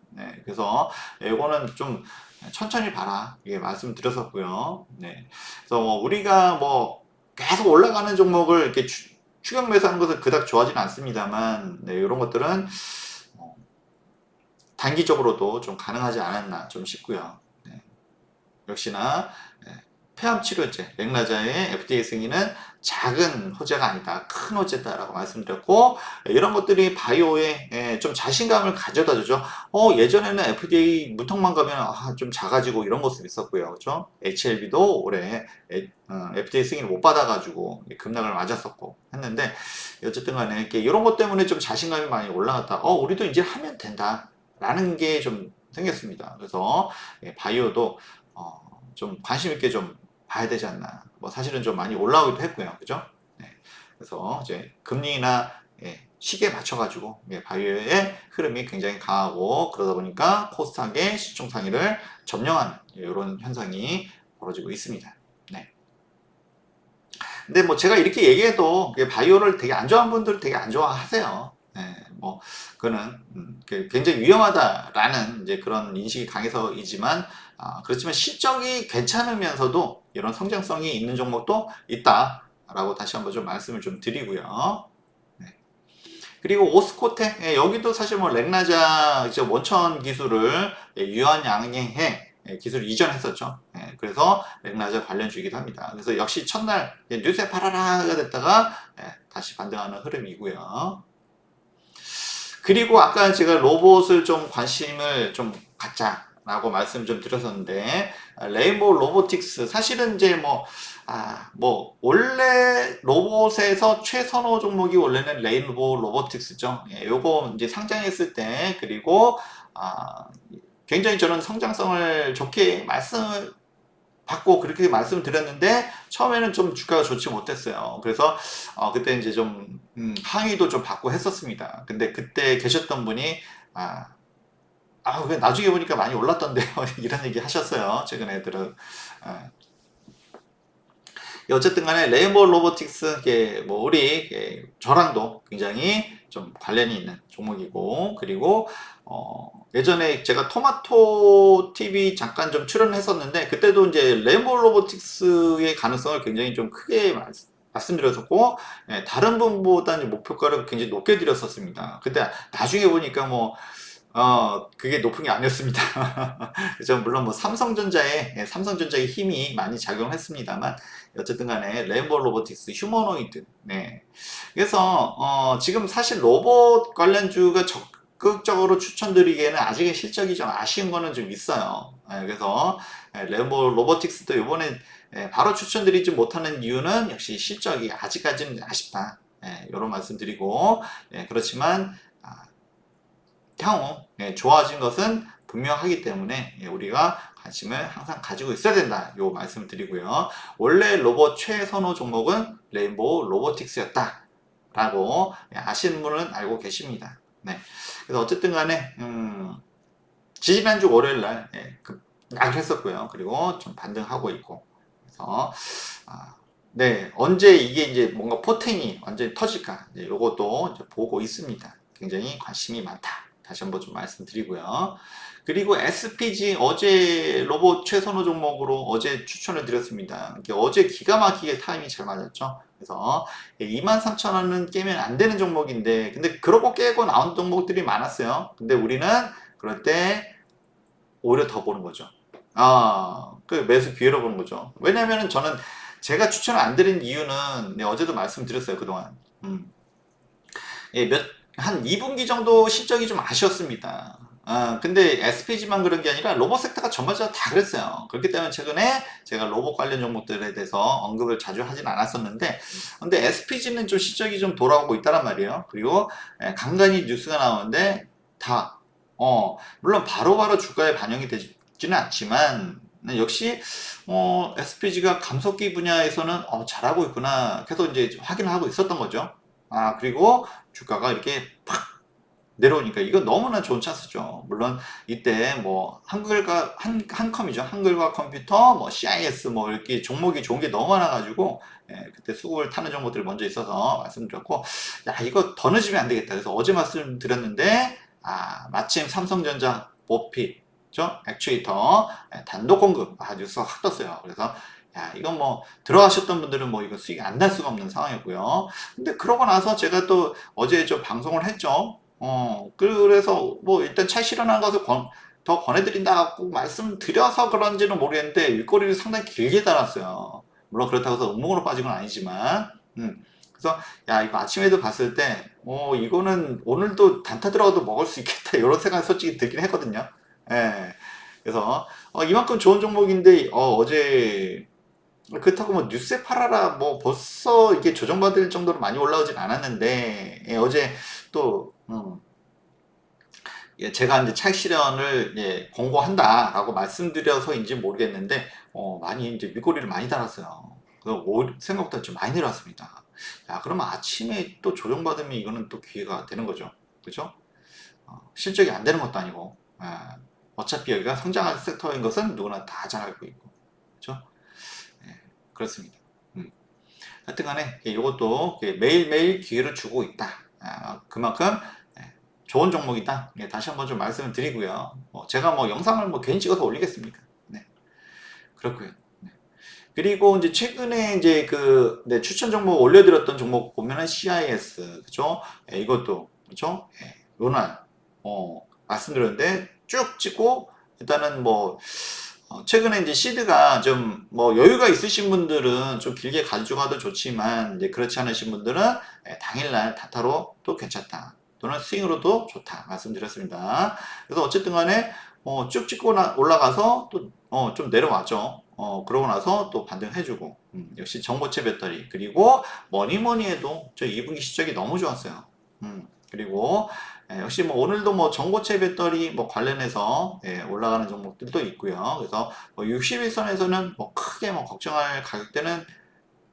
그래서 이거는 좀 천천히 봐라 이게 말씀드렸었고요. 그래서 뭐 우리가 뭐 계속 올라가는 종목을 이렇게 추격 매수하는 것은 그닥 좋아하지는 않습니다만 이런 것들은 단기적으로도 좀 가능하지 않았나 좀 싶고요. 역시나 폐암 치료제 렉나자의 FDA 승인은 작은 호재가 아니다. 큰 호재다라고 말씀드렸고 이런 것들이 바이오에 좀 자신감을 가져다 주죠. 예전에는 FDA 문턱만 가면 좀 작아지고 이런 모습이 있었고요. 그렇죠? HLB도 올해 FDA 승인을 못 받아가지고 급락을 맞았었고 했는데 어쨌든 간에 이런 것 때문에 좀 자신감이 많이 올라갔다. 우리도 이제 하면 된다. 라는 게 좀 생겼습니다. 그래서 바이오도 좀 관심 있게 좀 봐야 되지 않나. 뭐 사실은 좀 많이 올라오기도 했고요. 그죠? 그래서 이제 금리나 시기에 맞춰가지고 바이오의 흐름이 굉장히 강하고 그러다 보니까 코스닥의 시총 상위를 점령하는 이런 현상이 벌어지고 있습니다. 근데 뭐 제가 이렇게 얘기해도 바이오를 되게 안 좋아하는 분들 되게 안 좋아하세요. 뭐 그거는 굉장히 위험하다라는 이제 그런 인식이 강해서이지만 그렇지만 실적이 괜찮으면서도 이런 성장성이 있는 종목도 있다. 라고 다시 한번 좀 말씀을 좀 드리고요. 네. 그리고 오스코테, 예, 여기도 사실 뭐 렉나자 이제 원천 기술을 유한 양행해 기술 이전했었죠. 예, 그래서 렉나자 관련주이기도 합니다. 그래서 역시 첫날 뉴스에 파라라가 됐다가 다시 반등하는 흐름이고요. 그리고 아까 제가 로봇을 좀 관심을 좀 갖자라고 말씀 좀 드렸었는데, 레인보우 로보틱스 사실은 이제 뭐 원래 로봇에서 최선호 종목이 원래는 레인보우 로보틱스죠. 예, 요거 이제 상장했을 때 그리고 굉장히 저는 성장성을 좋게 말씀을 받고 그렇게 말씀을 드렸는데 처음에는 좀 주가가 좋지 못했어요. 그래서 그때 이제 좀 항의도 좀 받고 했었습니다. 근데 그때 계셨던 분이 왜 나중에 보니까 많이 올랐던데요. 이런 얘기 하셨어요. 최근에 들어. 어쨌든 간에 레인보우 로보틱스, 뭐 우리 저랑도 굉장히 좀 관련이 있는 종목이고, 그리고 예전에 제가 토마토 TV 잠깐 좀 출연했었는데, 그때도 이제 레인보우 로보틱스의 가능성을 굉장히 좀 크게 말씀드렸었고, 다른 분보다 목표가를 굉장히 높게 드렸었습니다. 근데 나중에 보니까 그게 높은 게 아니었습니다. 그죠? 물론 뭐 삼성전자의 힘이 많이 작용했습니다만, 어쨌든 간에 레인보우 로보틱스, 휴머노이드. 네. 그래서, 지금 사실 로봇 관련주가 적극적으로 추천드리기에는 아직은 실적이 좀 아쉬운 거는 좀 있어요. 그래서, 레인보우 로보틱스도 이번에 바로 추천드리지 못하는 이유는 역시 실적이 아직까지는 아쉽다. 이런 말씀 드리고, 그렇지만, 향후 좋아진 것은 분명하기 때문에 우리가 관심을 항상 가지고 있어야 된다. 요 말씀을 드리고요. 원래 로봇 최선호 종목은 레인보우 로보틱스였다. 라고 아시는 분은 알고 계십니다. 네. 그래서 어쨌든 간에 지지난주 월요일 날 급락을 했었고요. 그리고 좀 반등하고 있고. 그래서 네, 언제 이게 이제 뭔가 포텐이 완전히 터질까? 요것도 이제 보고 있습니다. 굉장히 관심이 많다. 다시 한번 좀 말씀드리고요. 그리고 SPG 어제 로봇 최선호 종목으로 어제 추천을 드렸습니다. 어제 기가 막히게 타이밍이 잘 맞았죠. 그래서 23,000원은 깨면 안 되는 종목인데, 근데 그러고 깨고 나온 종목들이 많았어요. 근데 우리는 그럴 때 오히려 더 보는 거죠. 그 매수 기회로 보는 거죠. 왜냐면은 저는 제가 추천을 안 드린 이유는 어제도 말씀드렸어요, 그동안. 한 2분기 정도 실적이 좀 아쉬웠습니다. 근데 SPG만 그런 게 아니라 로봇 섹터가 전반적으로 다 그랬어요. 그렇기 때문에 최근에 제가 로봇 관련 종목들에 대해서 언급을 자주 하진 않았었는데, 근데 SPG는 좀 실적이 좀 돌아오고 있다란 말이에요. 그리고 간간히 뉴스가 나오는데 물론 바로바로 주가에 반영이 되지는 않지만, 역시 SPG가 감속기 분야에서는 잘하고 있구나 계속 이제 확인을 하고 있었던 거죠. 그리고 주가가 이렇게 팍 내려오니까 이거 너무나 좋은 찬스죠. 물론 이때 뭐 한글과 한컴이죠. 한글과 컴퓨터, 뭐 CIS 뭐 이렇게 종목이 좋은 게 너무 많아가지고 그때 수급을 타는 종목들이 먼저 있어서 말씀드렸고, 야 이거 더 늦으면 안 되겠다. 그래서 어제 말씀드렸는데 마침 삼성전자 모피죠, 액추에이터 단독 공급 뉴스가 확 떴어요. 그래서 야, 이건 뭐 들어가셨던 분들은 뭐 이거 수익이 안 날 수가 없는 상황이었고요. 근데 그러고 나서 제가 또 어제 좀 방송을 했죠. 그래서 뭐 일단 차익 실현한 것을 더 권해드린다고 말씀드려서 그런지는 모르겠는데 윗꼬리를 상당히 길게 달았어요. 물론 그렇다고 해서 음봉으로 빠진 건 아니지만, 그래서 야 이거 아침에도 봤을 때 이거는 오늘도 단타 들어가도 먹을 수 있겠다 이런 생각이 솔직히 들긴 했거든요. 예. 그래서 이만큼 좋은 종목인데 어제 그렇다고 뭐 뉴스에 팔아라 뭐 벌써 이게 조정받을 정도로 많이 올라오진 않았는데, 어제 또 제가 이제 차익 실현을 공고한다라고 말씀드려서인지 모르겠는데 많이 이제 윗꼬리를 많이 달았어요. 그래서 생각보다 좀 많이 내려왔습니다. 야, 그러면 아침에 또 조정받으면 이거는 또 기회가 되는 거죠. 그죠? 실적이 안 되는 것도 아니고, 어차피 여기가 성장할 섹터인 것은 누구나 다 잘 알고 있고, 그죠? 그렇습니다. 하여튼 간에 이것도 매일매일 기회를 주고 있다. 그만큼 좋은 종목이다. 다시 한번 좀 말씀을 드리고요. 제가 뭐 영상을 뭐 괜히 찍어서 올리겠습니까? 네. 그렇고요. 네. 그리고 이제 최근에 이제 그 네, 추천 종목 올려드렸던 종목 보면은 CIS 그죠? 예, 이것도 그죠? 예, 요날 말씀드렸는데 쭉 찍고 일단은 뭐 최근에 이제 시드가 좀 뭐 여유가 있으신 분들은 좀 길게 가져가도 좋지만 이제 그렇지 않으신 분들은 예, 당일날 다타로 또 괜찮다 또는 스윙으로도 좋다 말씀드렸습니다. 그래서 어쨌든 간에 쭉 찍고 올라가서 또 좀 내려왔죠. 그러고 나서 또 반등해주고 역시 전고체 배터리 그리고 뭐니 해도 저 2분기 실적이 너무 좋았어요. 그리고 역시 뭐 오늘도 뭐 전고체 배터리 뭐 관련해서 올라가는 종목들도 있고요. 그래서 뭐 60일선에서는 뭐 크게 뭐 걱정할 가격대는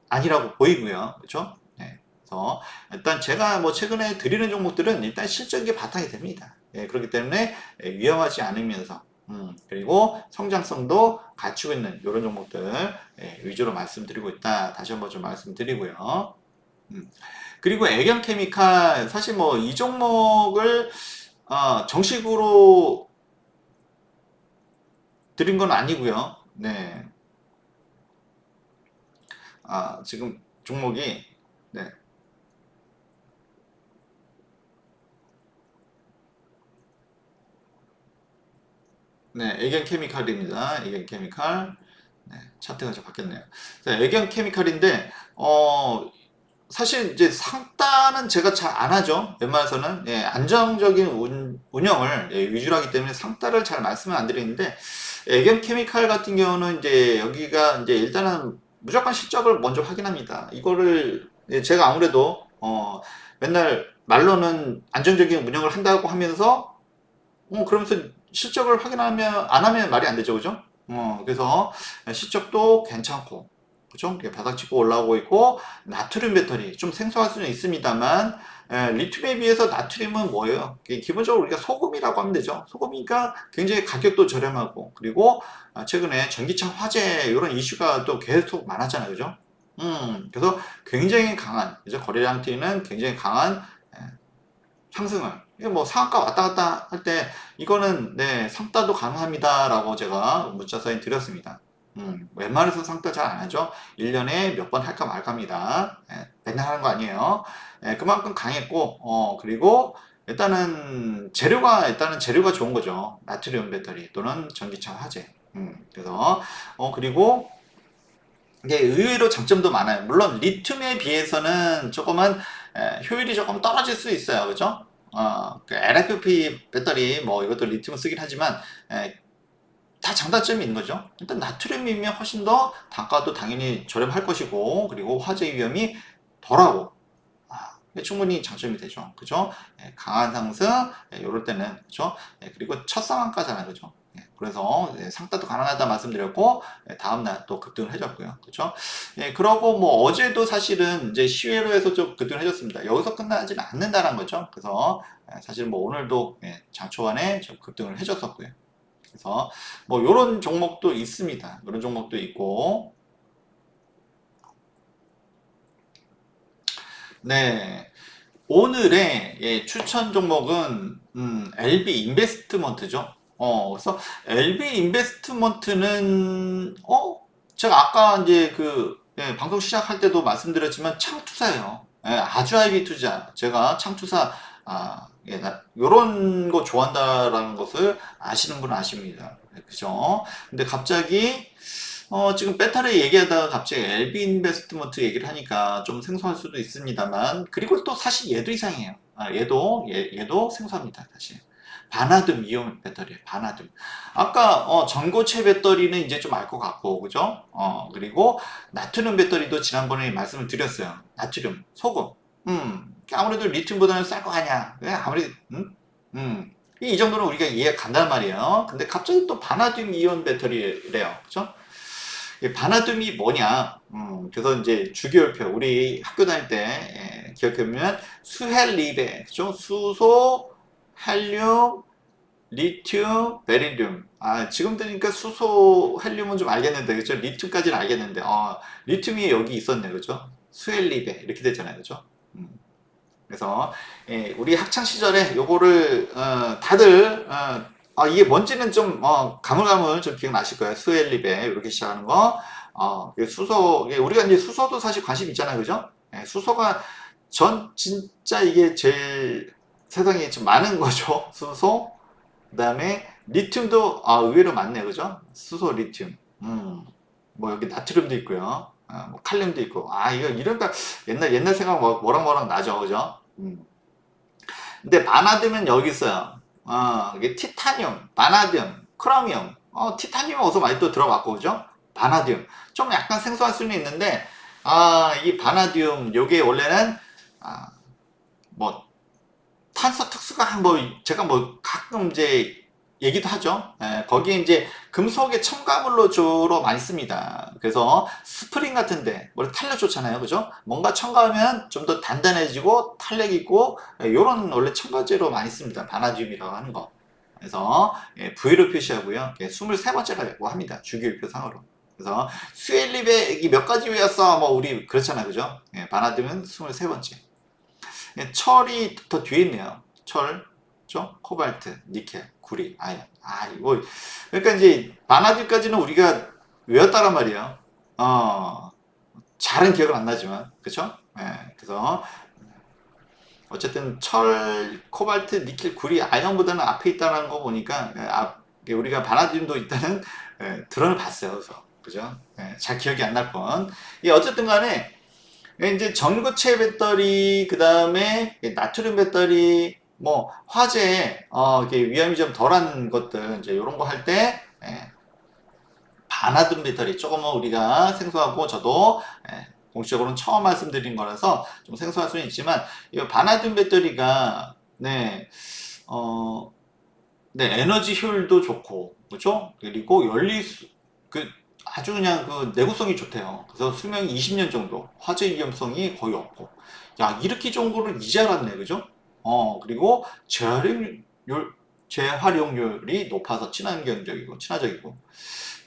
아니라고 보이고요. 그렇죠? 네. 그래서 일단 제가 뭐 최근에 드리는 종목들은 일단 실적이 바탕이 됩니다. 그렇기 때문에 위험하지 않으면서 그리고 성장성도 갖추고 있는 이런 종목들 위주로 말씀드리고 있다. 다시 한번 좀 말씀드리고요. 그리고 애경케미칼 사실 뭐 이 종목을 정식으로 드린 건 아니고요. 네. 지금 종목이 네. 네, 애경케미칼입니다. 애경케미칼. 네, 차트가 좀 바뀌었네요. 네, 애경케미칼인데 사실 이제 상단은 제가 잘 안 하죠. 웬만해서는 안정적인 운영을 위주로 하기 때문에 상단을 잘 말씀을 안 드리는데 애견 케미칼 같은 경우는 이제 여기가 이제 일단은 무조건 실적을 먼저 확인합니다. 이거를 제가 아무래도 맨날 말로는 안정적인 운영을 한다고 하면서 그러면서 실적을 확인하면 안 하면 말이 안 되죠, 그죠? 그래서 실적도 괜찮고 그죠? 바닥 찍고 올라오고 있고 나트륨 배터리 좀 생소할 수는 있습니다만 리튬에 비해서 나트륨은 뭐예요? 기본적으로 우리가 소금이라고 하면 되죠. 소금이니까 굉장히 가격도 저렴하고 그리고 최근에 전기차 화재 이런 이슈가 또 계속 많았잖아요, 그죠? 그래서 굉장히 강한 그죠? 거래량 T는 굉장히 강한 상승을 이게 뭐 상한가 왔다 갔다 할 때 이거는 네 상따도 가능합니다라고 제가 문자 사인 드렸습니다. 웬만해서 상따 잘 안 하죠. 1년에 몇 번 할까 말까입니다. 맨날 하는 거 아니에요. 그만큼 강했고 그리고 일단은 재료가 좋은 거죠. 나트륨 배터리 또는 전기차 화재. 그래서 그리고 이게 의외로 장점도 많아요. 물론 리튬에 비해서는 조금은 효율이 조금 떨어질 수 있어요. 그죠? 그 LFP 배터리 뭐 이것도 리튬을 쓰긴 하지만 다 장단점이 있는 거죠. 일단 나트륨이면 훨씬 더 단가도 당연히 저렴할 것이고 그리고 화재 위험이 덜하고 충분히 장점이 되죠. 그죠? 강한 상승 이럴 때는 그죠? 그리고 첫 상한가잖아요. 그죠? 그래서 상따도 가능하다 말씀드렸고 다음날 또 급등을 해줬고요. 그죠? 그러고 뭐 어제도 사실은 이제 시외로 해서 좀 급등을 해줬습니다. 여기서 끝나지는 않는다는 거죠. 그래서 사실 뭐 오늘도 장 초반에 좀 급등을 해줬었고요. 그래서 뭐 이런 종목도 있습니다. 이런 종목도 있고 네. 오늘의 추천 종목은 LB 인베스트먼트죠. 그래서 LB 인베스트먼트는 제가 아까 이제 방송 시작할 때도 말씀드렸지만 창투사예요. 아주 IB 투자. 제가 창투사 요런 거 좋아한다라는 것을 아시는 분은 아십니다. 그죠? 근데 갑자기 지금 배터리 얘기하다가 갑자기 LB 인베스트먼트 얘기를 하니까 좀 생소할 수도 있습니다만, 그리고 또 사실 얘도 이상해요. 얘도 생소합니다, 사실. 바나듐 이온 배터리, 바나듐. 아까, 전고체 배터리는 이제 좀 알 것 같고, 그죠? 그리고 나트륨 배터리도 지난번에 말씀을 드렸어요. 나트륨, 소금. 아무래도 리튬보다는 쌀 거 아니야. 왜 아무리, 이 정도는 우리가 이해가 간단 말이에요. 근데 갑자기 또 바나듐 이온 배터리래요. 그죠? 바나듐이 뭐냐? 그래서 이제 주기율표 우리 학교 다닐 때 기억해보면 수헬리베, 그죠? 수소, 헬륨, 리튬, 베릴륨. 지금 들으니까 수소, 헬륨은 좀 알겠는데, 그죠? 리튬까지는 알겠는데, 리튬이 여기 있었네, 그죠? 수헬리베 이렇게 되잖아요, 그죠? 그래서 우리 학창 시절에 요거를 다들 이게 뭔지는 좀 가물가물 좀 기억나실 거예요. 수엘리베 이렇게 시작하는 거. 우리가 이제 수소도 사실 관심 있잖아요. 그죠? 예, 수소가 전 진짜 이게 제일 세상에 좀 많은 거죠. 수소, 그다음에 리튬도 의외로 많네요. 그죠? 수소, 리튬. 뭐 여기 나트륨도 있고요. 뭐 칼륨도 있고. 이거 이런 거 옛날 생각 뭐랑 나죠. 그죠? 근데 바나듐은 여기 있어요. 이게 티타늄, 바나듐, 크로미움. 티타늄은 어디서 많이 또 들어봤고, 그죠? 바나듐. 좀 약간 생소할 수는 있는데, 이 바나듐, 요게 원래는, 뭐, 탄소 특수가 제가 가끔 이제 얘기도 하죠. 거기에 이제 금속의 첨가물로 주로 많이 씁니다. 그래서 스프링 같은데 원래 탄력 좋잖아요. 그죠? 뭔가 첨가하면 좀 더 단단해지고 탄력 있고 요런 원래 첨가제로 많이 씁니다. 바나듐이라고 하는 거. 그래서 V로 표시하고요. 23번째라고 합니다. 주기율표상으로. 그래서 수엘립에 이게 몇 가지 외웠어? 뭐 우리 그렇잖아요. 그죠? 바나듐은 23번째. 철이 더 뒤에 있네요. 철, 코발트, 니켈, 구리, 아연. 이거 그러니까 이제 바나듐까지는 우리가 외웠다란 말이에요. 잘은 기억은 안 나지만, 그렇죠? 그래서 어쨌든 철, 코발트, 니켈, 구리, 아연보다는 앞에 있다는 거 보니까 우리가 바나듐도 있다는 드론을 봤어요. 그래서 그죠? 잘 기억이 안 날 뻔. 어쨌든 간에 이제 전고체 배터리, 그 다음에 나트륨 배터리, 뭐 화재, 이렇게 위험이 좀 덜한 것들, 이제 이런 거 할 때, 바나듐 배터리 조금은 우리가 생소하고 저도 공식적으로는 처음 말씀드린 거라서 좀 생소할 수는 있지만 이 바나듐 배터리가 에너지 효율도 좋고 그렇죠? 그리고 아주 그냥 그 내구성이 좋대요. 그래서 수명이 20년 정도, 화재 위험성이 거의 없고. 야, 이렇게 좋은 거를 이제 알았네, 그죠? 그리고 재활용률이 높아서 친화적이고.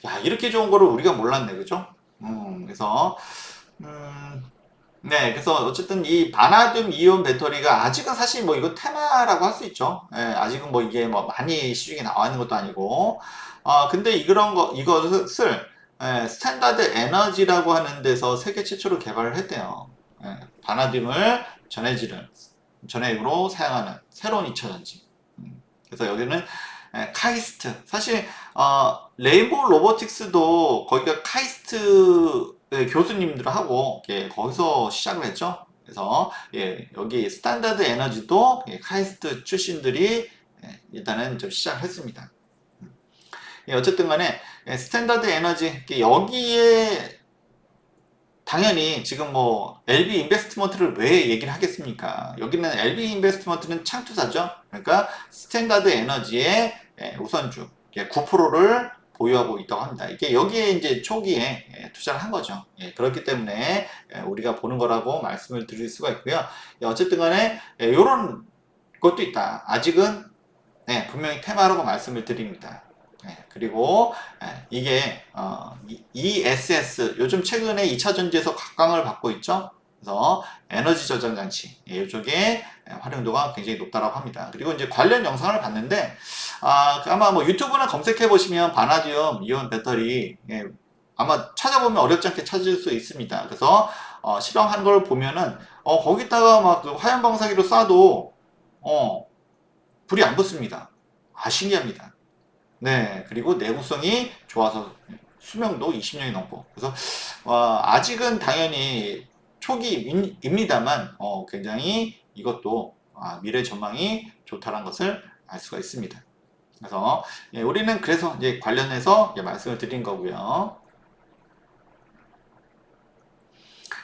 야, 이렇게 좋은 거를 우리가 몰랐네, 그죠? 그래서, 네, 그래서 어쨌든 이 바나듐 이온 배터리가 아직은 사실 뭐 이거 테마라고 할 수 있죠. 아직은 뭐 이게 뭐 많이 시중에 나와 있는 것도 아니고. 근데 이것을 스탠다드 에너지라고 하는 데서 세계 최초로 개발을 했대요. 바나듐을 전해으로 사용하는 새로운 2차 전지. 그래서 여기는 카이스트. 사실 레인보우 로보틱스도 거기가 카이스트 교수님들하고 거기서 시작을 했죠. 그래서 여기 스탠다드 에너지도 카이스트 출신들이 일단은 좀 시작을 했습니다. 어쨌든 간에 스탠다드 에너지 여기에 당연히 지금 뭐 LB 인베스트먼트를 왜 얘기를 하겠습니까? 여기는 LB 인베스트먼트는 창투사죠. 그러니까 스탠다드 에너지의 우선주 9%를 보유하고 있다고 합니다. 이게 여기에 이제 초기에 투자를 한 거죠. 그렇기 때문에 우리가 보는 거라고 말씀을 드릴 수가 있고요. 어쨌든 간에 이런 것도 있다. 아직은 분명히 테마라고 말씀을 드립니다. 그리고 이게 ESS 요즘 최근에 2차 전지에서 각광을 받고 있죠. 그래서 에너지 저장 장치 이쪽에 활용도가 굉장히 높다고 합니다. 그리고 이제 관련 영상을 봤는데 아마 뭐 유튜브나 검색해 보시면 바나듐 이온 배터리 아마 찾아보면 어렵지 않게 찾을 수 있습니다. 그래서 실험한 걸 보면은 거기다가 막 그 화염 방사기로 쏴도 불이 안 붙습니다. 신기합니다. 네, 그리고 내구성이 좋아서 수명도 20년이 넘고. 그래서 아직은 당연히 초기입니다만 굉장히 이것도 미래 전망이 좋다는 것을 알 수가 있습니다. 그래서 우리는 그래서 이제 관련해서 말씀을 드린 거고요.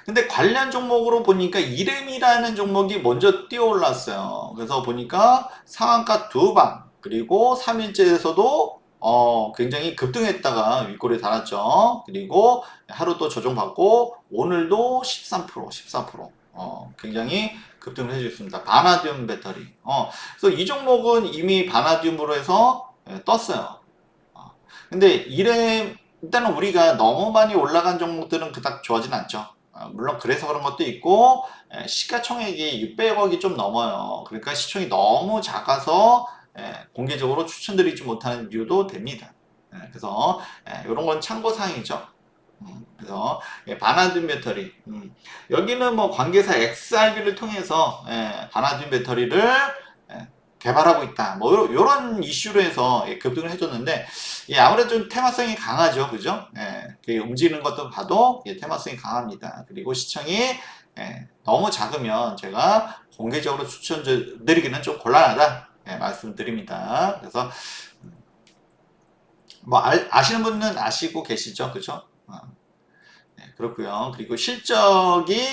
근데 관련 종목으로 보니까 이름이라는 종목이 먼저 뛰어올랐어요. 그래서 보니까 상한가 2방 그리고 3일째에서도 굉장히 급등했다가 윗골에 달았죠. 그리고 하루 또 조정받고 오늘도 14% 굉장히 급등을 해주셨습니다. 바나듐 배터리. 그래서 이 종목은 이미 바나듐으로 해서 떴어요. 근데 일단은 우리가 너무 많이 올라간 종목들은 그닥 좋아하진 않죠. 물론 그래서 그런 것도 있고 시가총액이 600억이 좀 넘어요. 그러니까 시총이 너무 작아서 공개적으로 추천드리지 못하는 이유도 됩니다. 그래서 이런 건 참고사항이죠. 그래서 바나듐 배터리. 여기는 뭐 관계사 XRB를 통해서 바나듐 배터리를 개발하고 있다. 뭐 요런 이슈로 해서 급등을 해줬는데 아무래도 좀 테마성이 강하죠, 그죠? 움직이는 것도 봐도 테마성이 강합니다. 그리고 시청이 너무 작으면 제가 공개적으로 추천드리기는 좀 곤란하다 말씀드립니다. 그래서 뭐 아시는 분은 아시고 계시죠, 그죠? 그렇고요. 그리고 실적이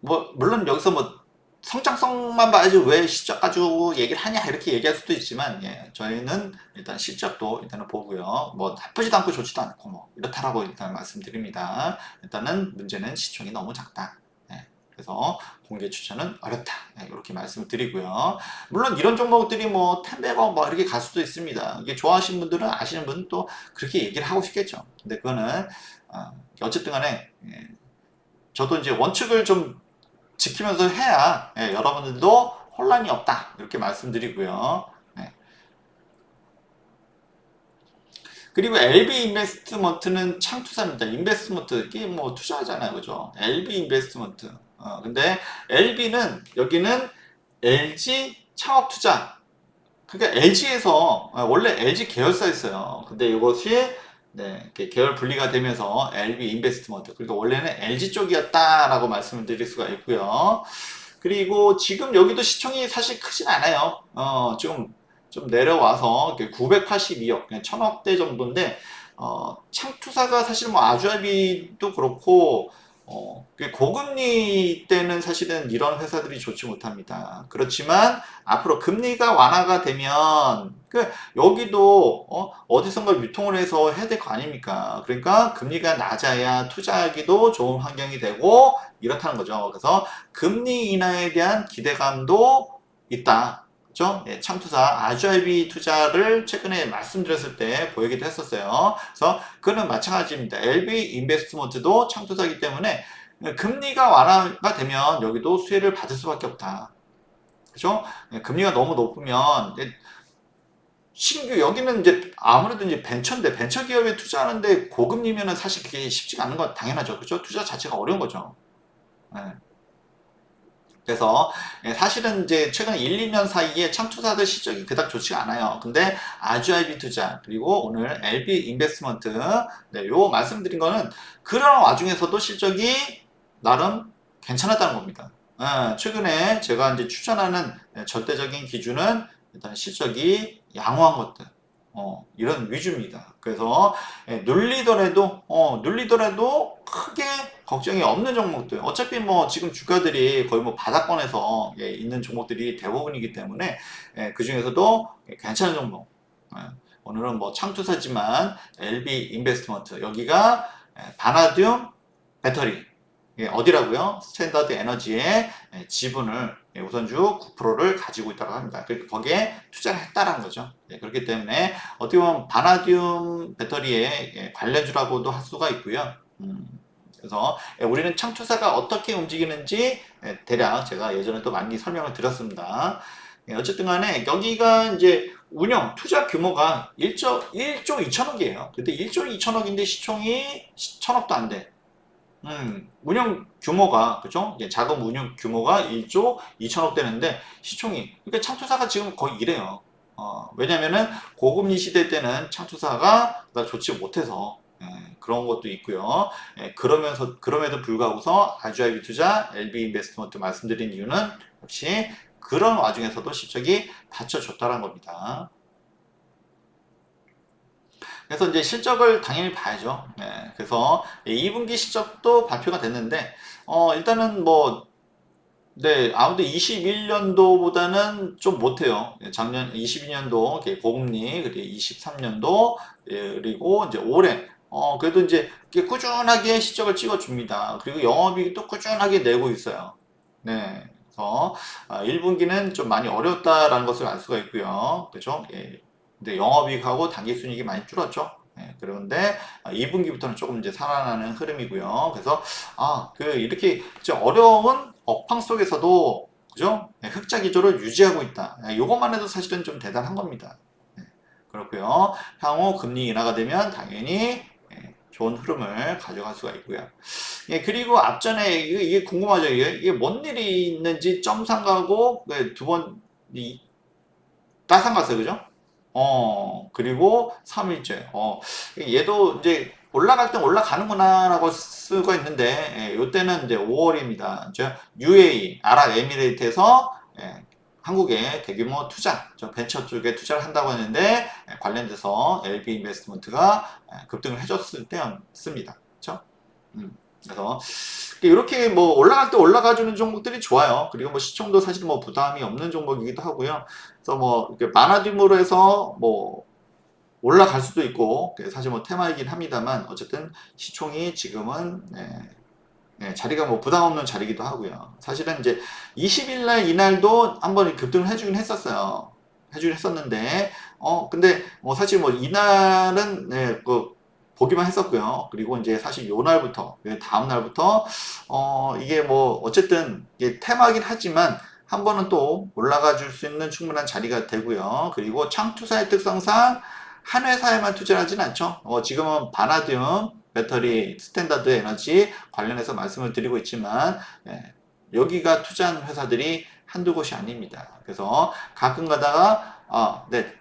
뭐 물론 여기서 뭐 성장성만 봐야지 왜 실적 가지고 얘기를 하냐 이렇게 얘기할 수도 있지만 저희는 일단 실적도 일단은 보고요. 뭐 나쁘지도 않고 좋지도 않고 뭐 이렇다라고 일단 말씀드립니다. 일단은 문제는 시총이 너무 작다. 그래서 공개 추천은 어렵다. 이렇게 말씀드리고요. 물론 이런 종목들이 뭐 10배거 뭐 이렇게 갈 수도 있습니다. 이게 좋아하시는 분들은 아시는 분은 또 그렇게 얘기를 하고 싶겠죠. 근데 그거는 어쨌든 간에 저도 이제 원칙을 좀 지키면서 해야 여러분들도 혼란이 없다 이렇게 말씀드리고요. 그리고 LB 인베스트먼트는 창투사입니다. 인베스트먼트 이게 뭐 투자하잖아요, 그죠? LB 인베스트먼트. 근데 LB는 여기는 LG 창업투자. 그러니까 LG에서 원래 LG 계열사였어요. 근데 이것이 이렇게 계열 분리가 되면서 LB 인베스트먼트. 그러니까 원래는 LG 쪽이었다라고 말씀을 드릴 수가 있고요. 그리고 지금 여기도 시총이 사실 크진 않아요. 지금 좀 내려와서 982억, 그냥 1000억대 정도인데, 창투사가 사실 뭐 아주아비도 그렇고, 고금리 때는 사실은 이런 회사들이 좋지 못합니다. 그렇지만 앞으로 금리가 완화가 되면 여기도 어디선가 유통을 해서 해야 될 거 아닙니까? 그러니까 금리가 낮아야 투자하기도 좋은 환경이 되고 이렇다는 거죠. 그래서 금리 인하에 대한 기대감도 있다. 그죠? 창투사 아주아비 투자를 최근에 말씀드렸을 때 보이기도 했었어요. 그래서 그는 마찬가지입니다. LB 인베스트먼트도 창투사이기 때문에 금리가 완화가 되면 여기도 수혜를 받을 수밖에 없다. 그죠? 금리가 너무 높으면 신규 여기는 이제 아무래도 이제 벤처인데 벤처 기업에 투자하는데 고금리면은 사실 그게 쉽지가 않은 건 당연하죠. 그죠? 투자 자체가 어려운 거죠. 네. 그래서 사실은 이제 최근 1, 2년 사이에 창투사들 실적이 그닥 좋지가 않아요. 근데 아주아이비 투자 그리고 오늘 LB 인베스트먼트 요 말씀드린 거는 그런 와중에서도 실적이 나름 괜찮았다는 겁니다. 최근에 제가 이제 추천하는 절대적인 기준은 일단 실적이 양호한 것들 이런 위주입니다. 그래서 눌리더라도 크게 걱정이 없는 종목들. 어차피 뭐 지금 주가들이 거의 뭐 바닥권에서 있는 종목들이 대부분이기 때문에 그 중에서도 괜찮은 종목. 오늘은 뭐 창투사지만 LB 인베스트먼트 여기가 바나듐 배터리 어디라고요? 스탠더드 에너지의 지분을 우선주 9%를 가지고 있다고 합니다. 그러니까 거기에 투자를 했다라는 거죠. 그렇기 때문에 어떻게 보면 바나듐 배터리의 관련주라고도 할 수가 있고요. 그래서 우리는 창투사가 어떻게 움직이는지 대략 제가 예전에 또 많이 설명을 드렸습니다. 어쨌든 간에 여기가 이제 운영, 투자 규모가 1조 2천억이에요. 근데 1조 2천억인데 시총이 1천억도 안 돼. 운영 규모가, 그죠? 자금 운영 규모가 1조 2천억 되는데 시총이, 그러니까 창투사가 지금 거의 이래요. 왜냐면은 고금리 시대 때는 창투사가 좋지 못해서 그런 것도 있고요. 그럼에도 불구하고서 아주아이비 투자, LB 인베스트먼트 말씀드린 이유는 역시 그런 와중에서도 실적이 받쳐줬다는 겁니다. 그래서 이제 실적을 당연히 봐야죠. 그래서 2분기 실적도 발표가 됐는데, 일단은 뭐, 아무튼 21년도보다는 좀 못해요. 작년 22년도 고금리, 그리고 23년도, 그리고 이제 올해, 그래도 이제 꾸준하게 실적을 찍어줍니다. 그리고 영업이익도 꾸준하게 내고 있어요. 네. 그래서 1분기는 좀 많이 어려웠다라는 것을 알 수가 있고요. 그죠? 근데 영업이익하고 단기순이익이 많이 줄었죠. 그런데 2분기부터는 조금 이제 살아나는 흐름이고요. 그래서 이렇게 어려운 업황 속에서도 그죠? 흑자 기조를 유지하고 있다. 이것만 해도 사실은 좀 대단한 겁니다. 그렇고요. 향후 금리 인하가 되면 당연히 좋은 흐름을 가져갈 수가 있고요. 예, 그리고 앞전에 이게 궁금하죠. 이게 뭔 일이 있는지 점상 가고 두 번 따상 갔어요. 그죠? 그리고 3일째. 얘도 이제 올라갈 땐 올라가는구나라고 쓰고 있는데, 예, 요때는 이제 5월입니다. 이제 UAE, 아랍에미레이트에서 예, 한국에 대규모 투자, 저 벤처 쪽에 투자를 한다고 했는데, 예, 관련돼서 LB 인베스트먼트가 급등을 해줬을 때였습니다. 그렇죠? 그래서 이렇게 뭐 올라갈 때 올라가주는 종목들이 좋아요. 그리고 뭐 시총도 사실 뭐 부담이 없는 종목이기도 하고요. 그래서 뭐 이렇게 마나dim으로 해서 뭐 올라갈 수도 있고 사실 뭐 테마이긴 합니다만 어쨌든 시총이 지금은 자리가 뭐 부담 없는 자리이기도 하고요. 사실은 이제 20일 날 이날도 한번 급등을 해주긴 했었어요. 해주긴 했었는데 근데 뭐 사실 뭐 이날은 보기만 했었고요. 그리고 이제 사실 요 날부터 다음 날부터 이게 뭐 어쨌든 이게 테마긴 하지만 한 번은 또 올라가 줄 수 있는 충분한 자리가 되고요. 그리고 창투사의 특성상 한 회사에만 투자를 하진 않죠. 지금은 바나디움 배터리 스탠다드 에너지 관련해서 말씀을 드리고 있지만 여기가 투자한 회사들이 한두 곳이 아닙니다. 그래서 가끔 가다가 네,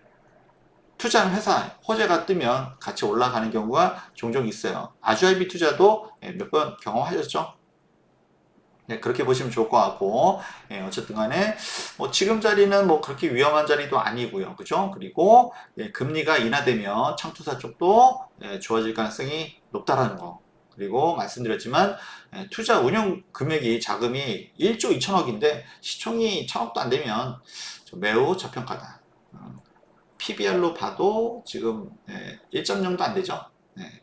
투자한 회사 호재가 뜨면 같이 올라가는 경우가 종종 있어요. 아주아이비 투자도 몇 번 경험하셨죠? 네, 그렇게 보시면 좋을 것 같고, 어쨌든 간에, 뭐 지금 자리는 뭐 그렇게 위험한 자리도 아니고요. 그죠? 그리고, 금리가 인하되면 창투사 쪽도, 좋아질 가능성이 높다라는 거. 그리고 말씀드렸지만, 투자 운용 금액이 자금이 1조 2천억인데, 시총이 1천억도 안 되면 매우 저평가다. PBR로 봐도 지금 1.0도 안 되죠.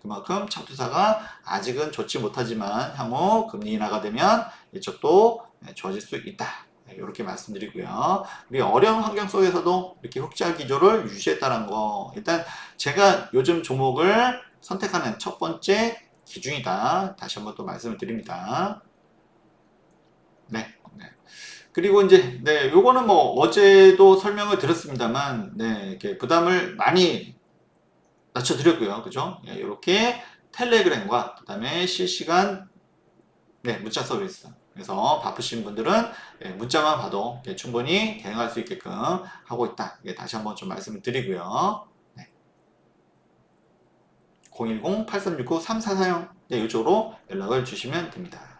그만큼 창투사가 아직은 좋지 못하지만 향후 금리 인하가 되면 이쪽도 좋아질 수 있다. 이렇게 말씀드리고요. 우리 어려운 환경 속에서도 이렇게 흑자 기조를 유지했다는 거. 일단 제가 요즘 종목을 선택하는 첫 번째 기준이다. 다시 한번 또 말씀을 드립니다. 네. 그리고 이제 요거는 뭐 어제도 설명을 드렸습니다만 이렇게 부담을 많이 낮춰드렸고요. 그죠? 이렇게 텔레그램과 그다음에 실시간 문자 서비스. 그래서 바쁘신 분들은 문자만 봐도 충분히 대응할 수 있게끔 하고 있다. 다시 한번 좀 말씀을 드리고요. 010-8369-3440 이쪽으로 연락을 주시면 됩니다.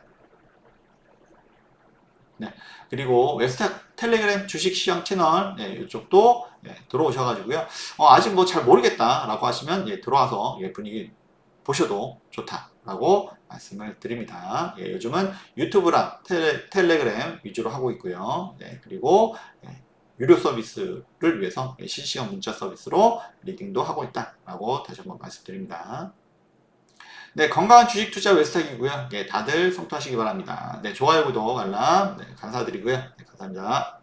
그리고 웹스탁 텔레그램 주식시장 채널 이쪽도 들어오셔가지고요. 아직 뭐 잘 모르겠다라고 하시면 들어와서 분위기 보셔도 좋다라고 말씀을 드립니다. 요즘은 유튜브랑 텔레그램 위주로 하고 있고요. 그리고 유료 서비스를 위해서 실시간 문자 서비스로 리딩도 하고 있다라고 다시 한번 말씀드립니다. 건강한 주식 투자 웹스탁이고요. 다들 성투하시기 바랍니다. 좋아요, 구독, 알람 감사드리고요. 감사합니다.